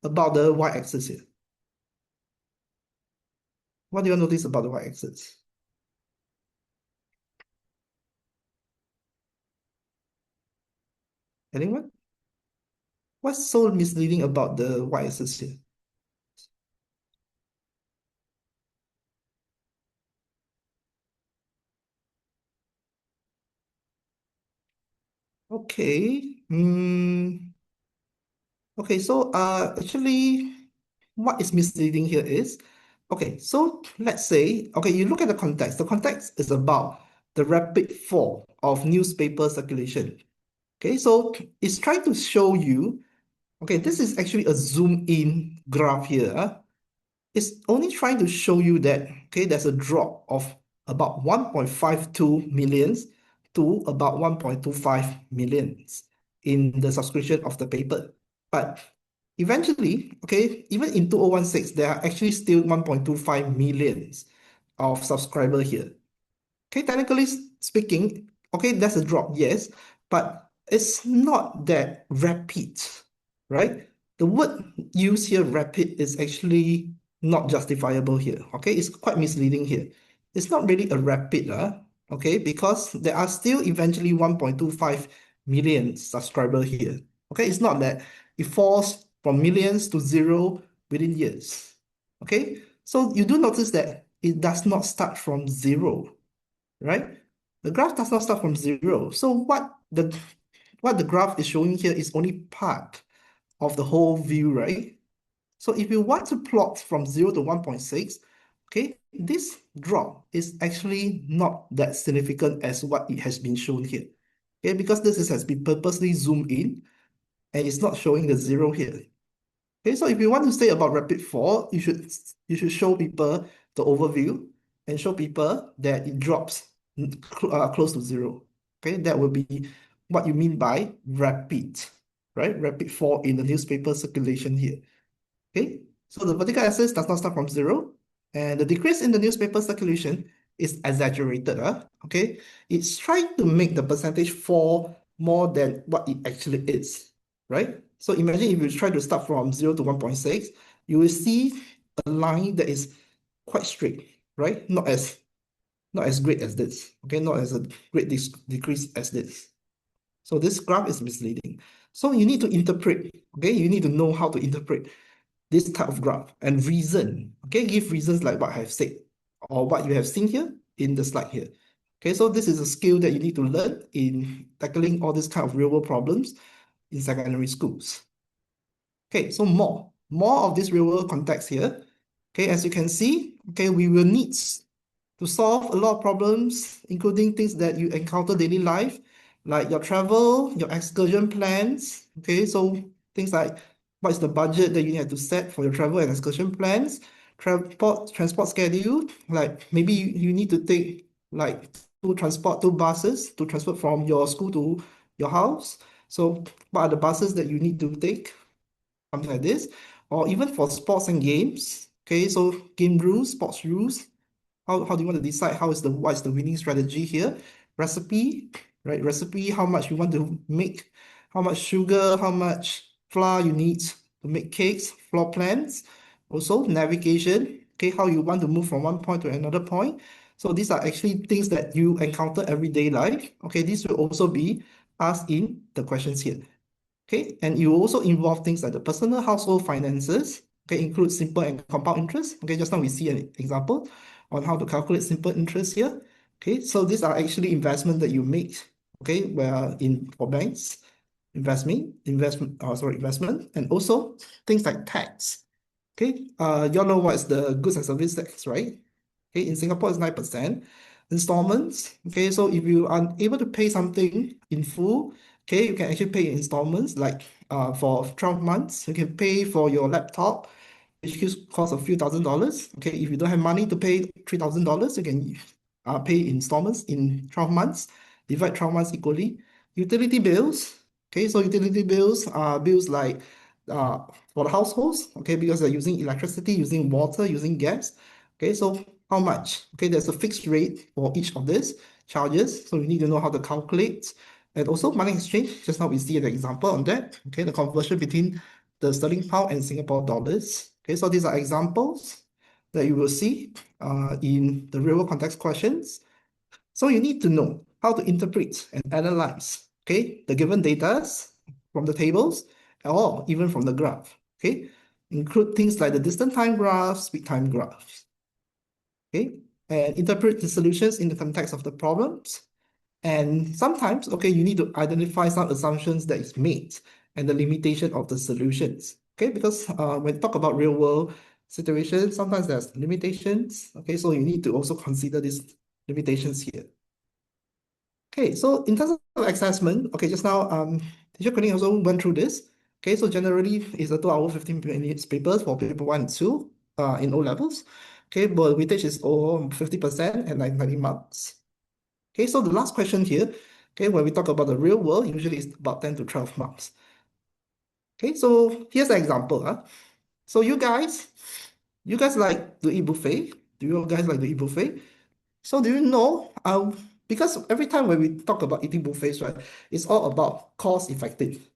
about the y-axis here? What do you all notice about the y-axis? Anyone? What's so misleading about the y-axis here? Okay. Okay, so actually what is misleading here is, okay, so let's say, okay, you look at the context. The context is about the rapid fall of newspaper circulation. Okay, so it's trying to show you, okay, this is actually a zoom in graph here. It's only trying to show you that, okay, there's a drop of about 1.52 millions to about 1.25 millions in the subscription of the paper. But eventually, okay, even in 2016, there are actually still 1.25 millions of subscribers here. Okay, technically speaking, okay, that's a drop, yes, but it's not that rapid, right? The word used here, rapid, is actually not justifiable here. Okay, it's quite misleading here. It's not really a rapid, okay, because there are still eventually 1.25 million subscribers here. Okay, it's not that it falls from millions to zero within years. Okay, so you do notice that it does not start from zero, right? The graph does not start from zero. So what the graph is showing here is only part of the whole view, right? So if you want to plot from 0 to 1.6, okay, this drop is actually not that significant as what it has been shown here. Okay, because has been purposely zoomed in and it's not showing the zero here. Okay, so if you want to say about rapid fall, you should show people the overview and show people that it drops close to zero. Okay, that will be what you mean by rapid, right? Rapid fall in the newspaper circulation here. Okay, so the vertical axis does not start from zero, and the decrease in the newspaper circulation is exaggerated. Okay, it's trying to make the percentage fall more than what it actually is, right? So imagine if you try to start from 0 to 1.6, you will see a line that is quite straight, right? Not as great as this, okay? Not as a great decrease as this. So this graph is misleading. So you need to interpret, okay? You need to know how to interpret this type of graph and reason, okay? Give reasons like what I have said or what you have seen here in the slide here. Okay, so this is a skill that you need to learn in tackling all these kind of real world problems in secondary schools. Okay, so more of this real world context here. Okay, as you can see, okay, we will need to solve a lot of problems, including things that you encounter daily life, like your travel, your excursion plans. Okay, so things like what is the budget that you have to set for your travel and excursion plans, transport schedule, like maybe you need to take like two buses to transport from your school to your house. So what are the buses that you need to take? Something like this, or even for sports and games. Okay, so game rules, sports rules. How do you want to decide what is the winning strategy here? Recipe, right? Recipe, how much you want to make, how much sugar, how much flour you need to make cakes, floor plans. Also navigation, okay, how you want to move from one point to another point. So these are actually things that you encounter everyday life. Okay, these will also be asked in the questions here. Okay, and you also involve things like the personal household finances, okay, include simple and compound interest. Okay, just now we see an example on how to calculate simple interest here. Okay, so these are actually investment that you make, okay, where in for banks, investment, and also things like tax. Okay, you all know what is the goods and service tax, right? Okay, in Singapore it's 9%. Installments, okay, so if you are able to pay something in full, okay, you can actually pay in installments, like for 12 months, you can pay for your laptop, which costs a few $1,000s. Okay, if you don't have money to pay $3,000, you can pay installments in 12 months, divide 12 months equally. Utility bills, okay, so utility bills are bills like uh, for the households, okay, because they're using electricity, using water, using gas. Okay, so how much? Okay, there's a fixed rate for each of these charges, so you need to know how to calculate. And also money exchange, just now we see an example on that. Okay, the conversion between the sterling pound and Singapore dollars. Okay, so these are examples that you will see in the real world context questions. So you need to know how to interpret and analyze, okay, the given data from the tables or even from the graph, okay? Include things like the distance time graphs, speed time graphs, okay? And interpret the solutions in the context of the problems. And sometimes, okay, you need to identify some assumptions that is made and the limitation of the solutions, okay? Because when you talk about real world situations, sometimes there's limitations, okay? So you need to also consider these limitations here. Okay, so in terms of assessment, okay, just now, teacher Kuning also went through this. Okay, so generally it's a 2 hour 15 minutes papers for paper 1 and 2 in O levels. Okay, but weightage is 50% and like 90 marks. Okay, so the last question here, okay, when we talk about the real world, usually it's about 10 to 12 marks. Okay, so here's an example. So you guys like to eat buffet? Do you guys like to eat buffet? So do you know, because every time when we talk about eating buffets, right, it's all about cost effective,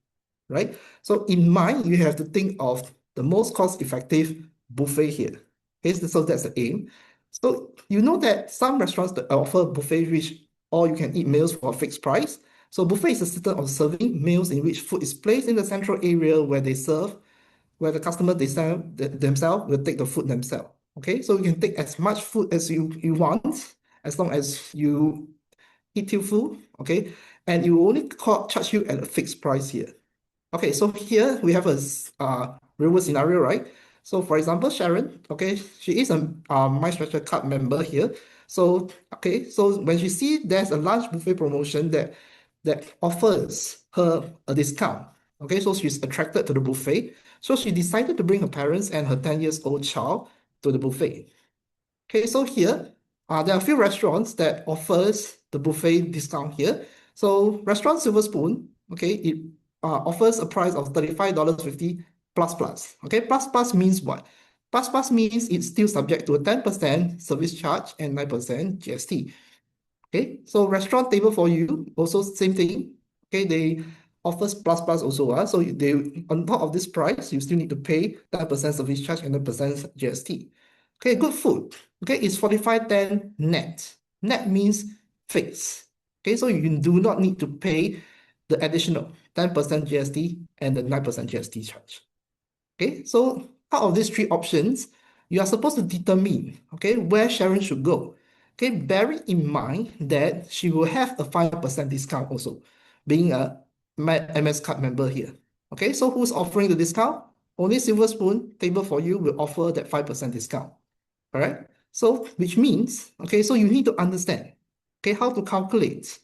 right? So in mind, you have to think of the most cost effective buffet here. Okay, so that's the aim. So you know that some restaurants that offer buffet which all you can eat meals for a fixed price. So buffet is a system of serving meals in which food is placed in the central area where they serve, where the customer themselves will take the food themselves. Okay, so you can take as much food as you want, as long as you eat till full. Okay, and it will only charge you at a fixed price here. Okay, so here we have a real world scenario, right? So for example, Sharon, okay, she is a My Special Card member here. So okay, so when she see there's a lunch buffet promotion that offers her a discount, okay, so she's attracted to the buffet. So she decided to bring her parents and her 10 years old child to the buffet. Okay, so here, there are a few restaurants that offers the buffet discount here. So restaurant Silver Spoon, okay, it offers a price of $35.50 plus plus. Okay, plus plus means what? Plus plus means it's still subject to a 10% service charge and 9% GST. Okay, so restaurant table for you, also same thing. Okay, they offers plus plus also. So they on top of this price, you still need to pay 10% service charge and 10% GST. Okay, good food. Okay, it's 45.10 net. Net means fixed. Okay, so you do not need to pay the additional 10% GST and the 9% GST charge. Okay, so out of these three options, you are supposed to determine, okay, where Sharon should go. Okay, bearing in mind that she will have a 5% discount also, being a MS card member here. Okay, so who's offering the discount? Only Silver Spoon table for you will offer that 5% discount. All right. So, which means, okay, so you need to understand, okay, how to calculate.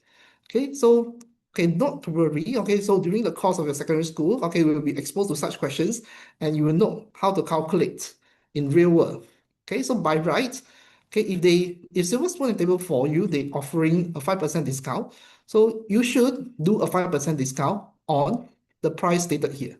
Okay, so, okay, not to worry. Okay, so during the course of your secondary school, okay, we will be exposed to such questions and you will know how to calculate in real world. Okay, so by right, okay, if Silver Spoon and Table for you, they offering a 5% discount, so you should do a 5% discount on the price stated here.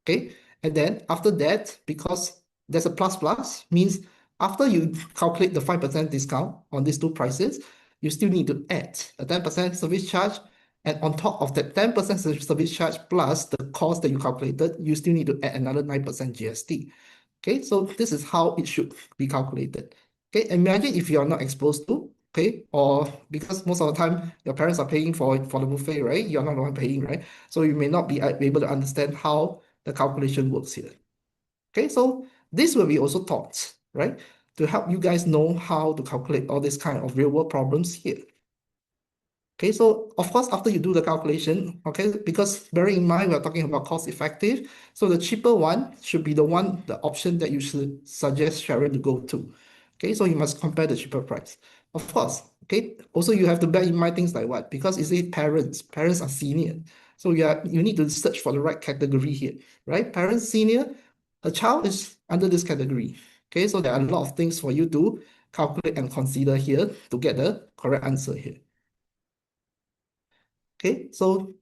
Okay, and then after that, because there's a plus plus, means after you calculate the 5% discount on these two prices, you still need to add a 10% service charge, and on top of that 10% service charge plus the cost that you calculated, you still need to add another 9% GST. Okay, so this is how it should be calculated. Okay, imagine if you are not exposed to, okay, or because most of the time your parents are paying for the buffet, right? You're not the one paying, right? So you may not be able to understand how the calculation works here. Okay, so this will be also taught, right? To help you guys know how to calculate all these kind of real world problems here. Okay, so of course, after you do the calculation, okay, because bearing in mind, we're talking about cost effective. So the cheaper one should be the option that you should suggest Sharon to go to. Okay, so you must compare the cheaper price. Of course, okay, also you have to bear in mind things like what? Because it's a parents are senior. So you need to search for the right category here, right? Parents senior, a child is under this category. Okay, so there are a lot of things for you to calculate and consider here to get the correct answer here. Okay, so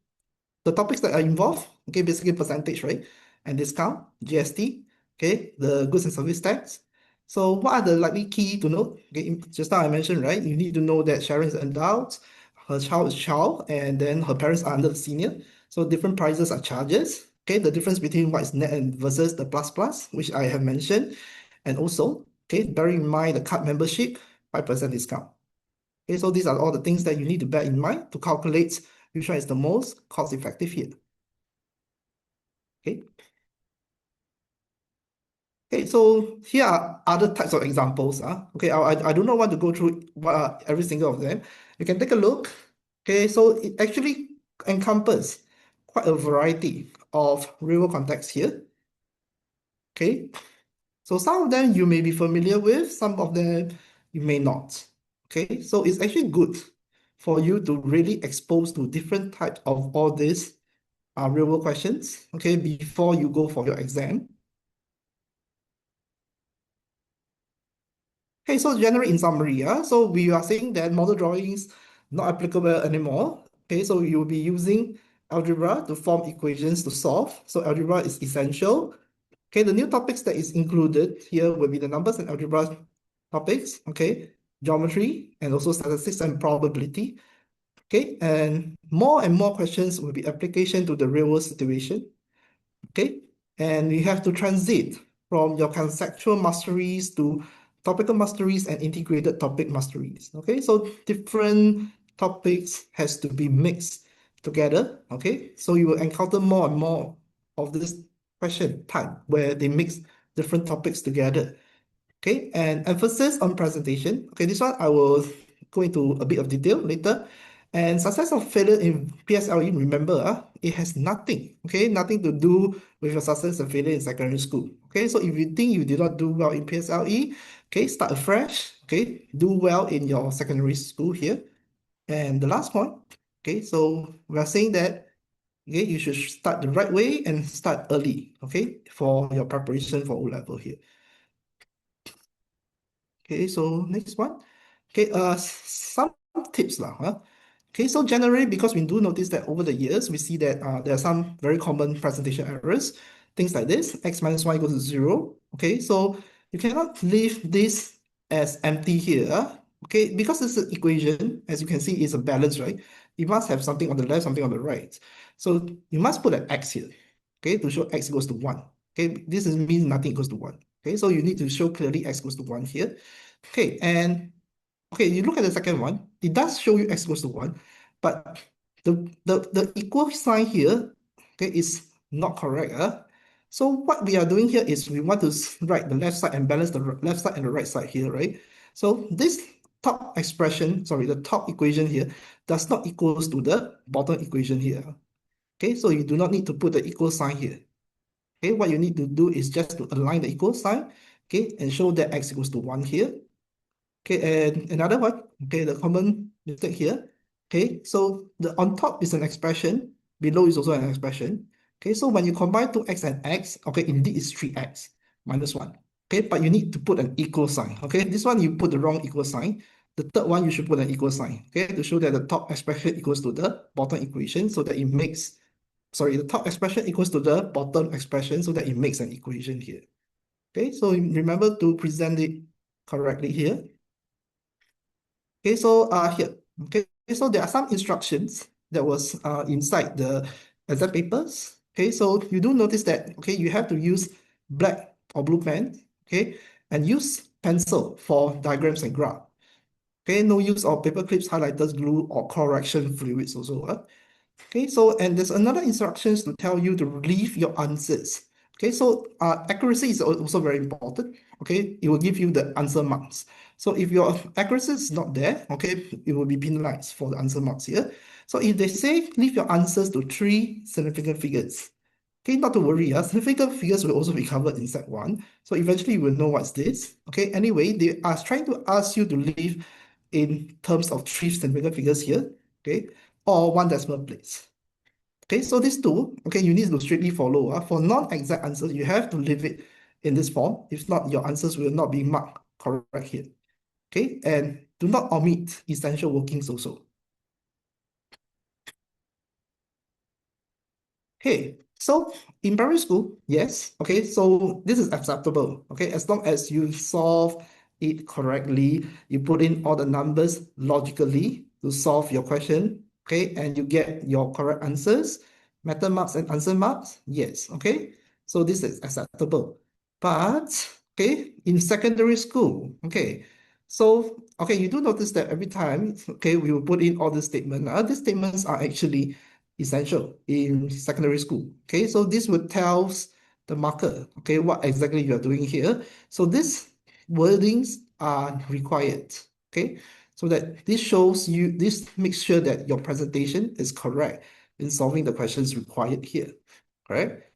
the topics that are involved, okay, basically percentage, right? And discount, GST, okay, the goods and service tax. So what are the likely key to know? Okay, just now I mentioned, right? You need to know that Sharon is an adult, her child is child, and then her parents are under the senior. So different prices are charges. Okay, the difference between what is net and versus the plus plus, which I have mentioned. And also, okay, bearing in mind the card membership, 5% discount. Okay, so these are all the things that you need to bear in mind to calculate which one is the most cost effective here. Okay. Okay, so here are other types of examples. Okay, I do not want to go through every single of them. You can take a look. Okay, so it actually encompasses quite a variety of real world contexts here. Okay, so some of them you may be familiar with, some of them you may not. Okay, so it's actually good for you to really expose to different types of all these real world questions, okay, before you go for your exam. Okay, so generally in summary, so we are saying that model drawings not applicable anymore. Okay, so you'll be using algebra to form equations to solve. So algebra is essential. Okay, the new topics that is included here will be the numbers and algebra topics, okay, geometry, and also statistics and probability. Okay, and more questions will be application to the real world situation. Okay, and we have to transit from your conceptual masteries to topical masteries and integrated topic masteries. Okay, so different topics has to be mixed together. Okay, so you will encounter more and more of this question type where they mix different topics together. Okay, and emphasis on presentation. Okay, this one I will go into a bit of detail later. And success or failure in PSLE, remember, it has nothing, okay, nothing to do with your success and failure in secondary school. Okay, so if you think you did not do well in PSLE, okay, start afresh, okay, do well in your secondary school here. And the last point, okay, so we are saying that, okay, you should start the right way and start early, okay, for your preparation for O-level here. Okay, so next one. Okay, some tips lah, huh? Okay, so generally, because we do notice that over the years, we see that there are some very common presentation errors, things like this, x minus y equals to 0. Okay, so you cannot leave this as empty here, okay, because this equation, as you can see, is a balance, right? You must have something on the left, something on the right. So you must put an x here, okay, to show x equals to 1. Okay, this means nothing equals to 1. Okay, so you need to show clearly x equals to 1 here. Okay, and okay, you look at the second one, it does show you x equals to 1, but the equal sign here, okay, is not correct. So what we are doing here is we want to write the left side and balance the left side and the right side here, right? So this top expression, sorry, the top equation here does not equals to the bottom equation here. Okay, so you do not need to put the equal sign here. Okay, what you need to do is just to align the equal sign, okay, and show that x equals to 1 here. Okay, and another one, okay, the common mistake here. Okay, so the on top is an expression, below is also an expression. Okay, so when you combine 2x and x, okay, indeed it's 3x minus 1. Okay, but you need to put an equal sign. Okay, this one you put the wrong equal sign. The third one you should put an equal sign. Okay, to show that the top expression equals to the bottom equation so that it makes, sorry, the top expression equals to the bottom expression so that it makes an equation here. Okay, so remember to present it correctly here. Okay, so here, okay, so there are some instructions that was inside the exam papers. Okay, so you do notice that, okay, you have to use black or blue pen, okay, and use pencil for diagrams and graph. Okay, no use of paper clips, highlighters, glue, or correction fluids also. Okay, so and there's another instructions to tell you to leave your answers. Okay, so accuracy is also very important. Okay, it will give you the answer marks. So if your accuracy is not there, okay, it will be penalized for the answer marks here. So if they say leave your answers to 3 significant figures, okay, not to worry, significant figures will also be covered in set 1. So eventually you will know what's this. Okay, anyway, they are trying to ask you to leave in terms of 3 significant figures here, okay, or 1 decimal place. Okay, so these two, okay, you need to strictly follow. For non-exact answers, you have to leave it in this form. If not, your answers will not be marked correct here. Okay, and do not omit essential workings also. Okay, so in primary school, yes, okay, so this is acceptable, okay, as long as you solve it correctly, you put in all the numbers logically to solve your question, okay, and you get your correct answers, method marks and answer marks, yes, okay, so this is acceptable. But, okay, in secondary school, okay, so, okay, you do notice that every time, okay, we will put in all the statements. These statements are actually essential in secondary school. Okay, so this would tells the marker, okay, what exactly you are doing here. So these wordings are required, okay, so that this shows you, this makes sure that your presentation is correct in solving the questions required here, correct?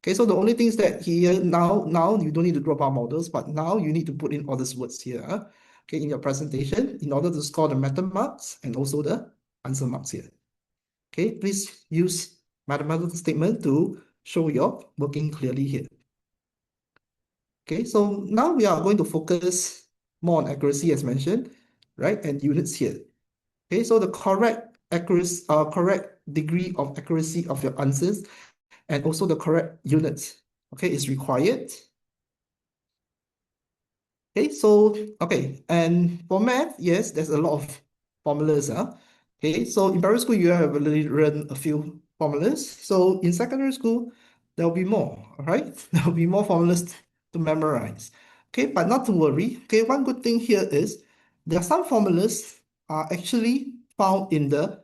Okay, so the only things that here now you don't need to drop our models, but now you need to put in all these words here, okay, in your presentation in order to score the method marks and also the answer marks here. Okay, please use mathematical statement to show your working clearly here. Okay, so now we are going to focus more on accuracy as mentioned, right? And units here. Okay, so the correct accuracy, correct degree of accuracy of your answers and also the correct units, okay, is required. Okay, so, okay, and for math, yes, there's a lot of formulas. Okay, so in primary school, you have already learned a few formulas. So in secondary school, there will be more, all right? There will be more formulas to memorize. Okay, but not to worry. Okay, one good thing here is there are some formulas are actually found in the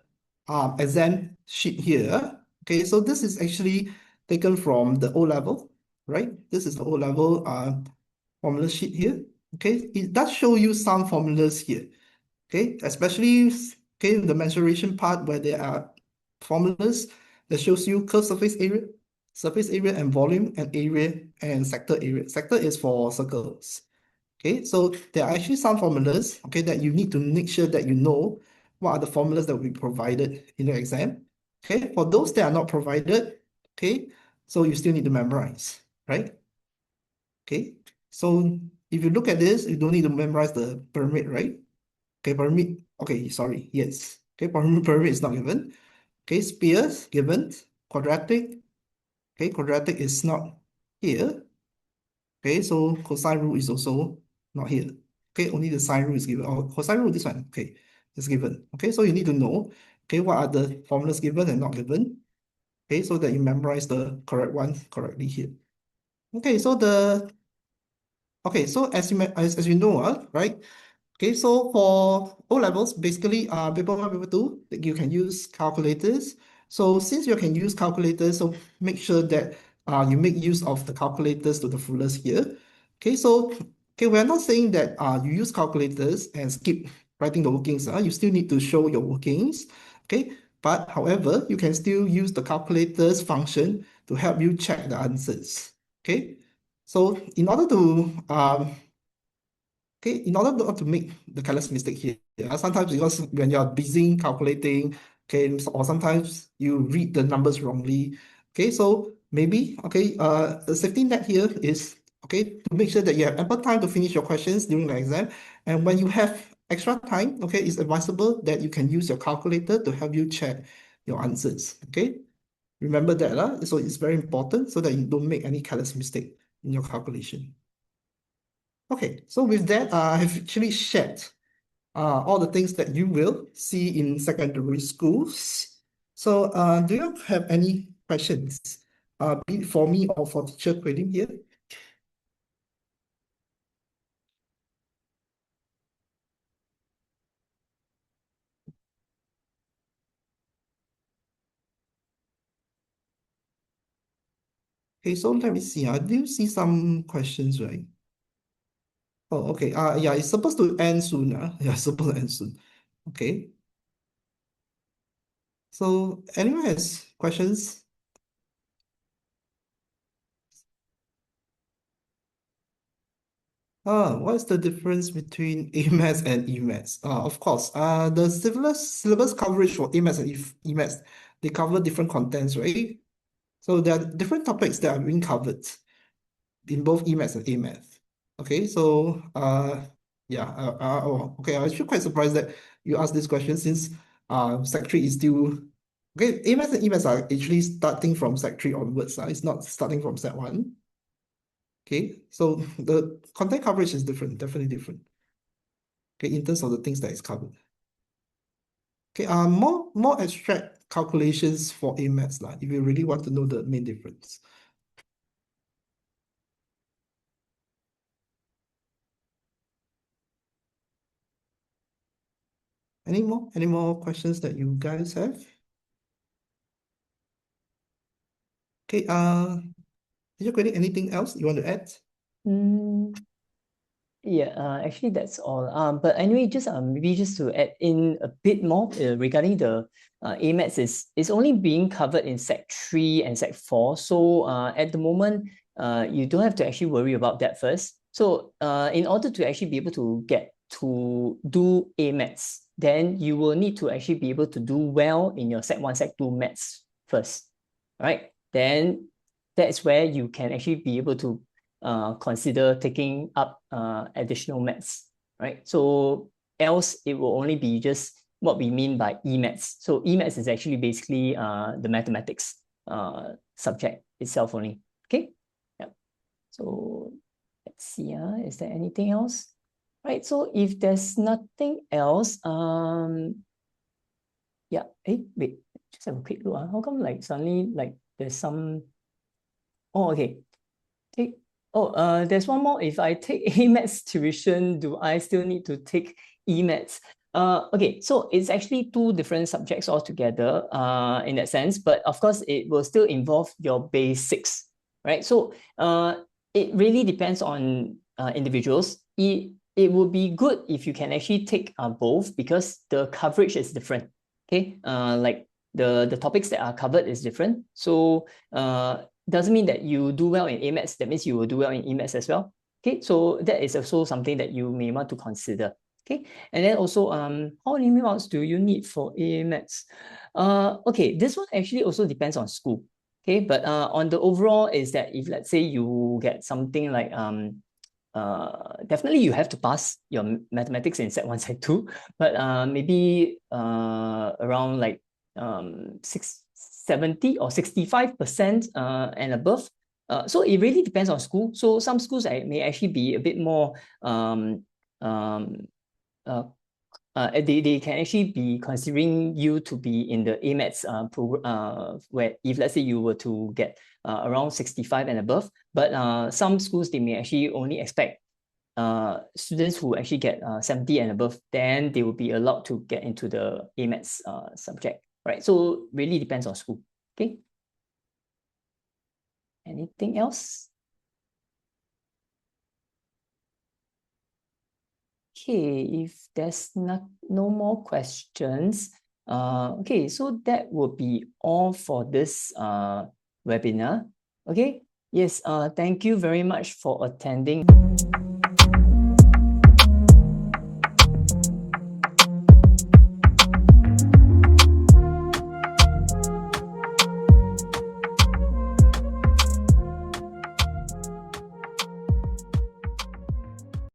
exam sheet here. Okay, so this is actually taken from the O level, right? This is the O level formula sheet here. Okay, it does show you some formulas here. Okay, especially okay the mensuration part where there are formulas that shows you curved surface area and volume and area and sector area. Sector is for circles. Okay, so there are actually some formulas, okay, that you need to make sure that you know what are the formulas that will be provided in the exam. Okay, for those that are not provided, okay, so you still need to memorize, right? Okay, so if you look at this, you don't need to memorize the pyramid, right? Okay, pyramid, okay, sorry, yes. Okay, pyramid is not given. Okay, spheres given, quadratic, okay, quadratic is not here. Okay, so cosine rule is also not here. Okay, only the sine rule is given. Or cosine rule, this one, okay, is given. Okay, so you need to know, okay, what are the formulas given and not given. Okay, so that you memorize the correct one correctly here. Okay, so okay, so as you know, right? Okay, so for O levels, basically, paper one, paper two, that you can use calculators. So since you can use calculators, so make sure that you make use of the calculators to the fullest here. Okay, so okay, we're not saying that you use calculators and skip writing the workings. You still need to show your workings. Okay, but however, you can still use the calculators function to help you check the answers. Okay, so in order to okay, in order not to make the careless mistake here, sometimes because when you're busy calculating, okay, or sometimes you read the numbers wrongly. Okay, so maybe okay, the safety net here is okay to make sure that you have ample time to finish your questions during the exam. And when you have extra time, okay, it's advisable that you can use your calculator to help you check your answers. Okay, remember that, so it's very important so that you don't make any careless mistake in your calculation. Okay, so with that, I have actually shared all the things that you will see in secondary schools. So, do you have any questions, be it for me or for teacher Quadim here? Okay, so let me see. I do see some questions, right? Oh, okay. Yeah, it's supposed to end soon. Yeah, it's supposed to end soon. Okay. So, anyone has questions? What's the difference between A-Maths and E-Maths? Of course, the syllabus coverage for A-Maths and E-Maths, they cover different contents, right? So there are different topics that are being covered in both E-Maths and A-Maths. Okay, so yeah, okay, I'm actually quite surprised that you asked this question since Sec 3 is still okay. A-Maths and E-Maths are actually starting from Sec 3 onwards. It's not starting from Sec 1. Okay, so the content coverage is different, definitely different. Okay, in terms of the things that is covered. Okay, more abstract calculations for A maths lah, if you really want to know the main difference. Any more questions that you guys have? Okay, is there anything else you want to add? Mm, yeah, actually that's all. But anyway, just maybe just to add in a bit more regarding the AMATs is only being covered in Sec 3 and Sec 4. So at the moment, you don't have to actually worry about that first. So in order to actually be able to get to do AMATs, then you will need to actually be able to do well in your Sec 1, Sec 2 maths first. Right? Then that's where you can actually be able to consider taking up additional maths, right? So else it will only be just what we mean by e-maths. So e-maths is actually basically the mathematics subject itself only. Okay. Yeah. So let's see. Is there anything else? Right. So if there's nothing else, yeah. Hey, wait. Just have a quick look. How come like suddenly like there's some? Oh, okay. Okay. There's one more. If I take A-Maths tuition, do I still need to take E-Maths? Okay, so it's actually two different subjects altogether, in that sense, but of course it will still involve your basics, right? So it really depends on individuals. It would be good if you can actually take both, because the coverage is different. Okay, like the topics that are covered is different. So doesn't mean that you do well in A-Maths, that means you will do well in E-Maths as well. Okay, so that is also something that you may want to consider. Okay, and then also, how many marks do you need for A-Maths? Okay, this one actually also depends on school. Okay, but on the overall is that if let's say you get something like definitely you have to pass your mathematics in set 1, set 2, but maybe around like 70 or 65% and above. So it really depends on school. So some schools may actually be a bit more um, uh, they can actually be considering you to be in the A-Maths where if let's say you were to get around 65 and above, but some schools, they may actually only expect students who actually get 70 and above, then they will be allowed to get into the A-Maths subject, right? So really depends on school. Okay. Anything else? Okay, if there's no more questions, okay, so that would be all for this webinar. Okay, yes, thank you very much for attending.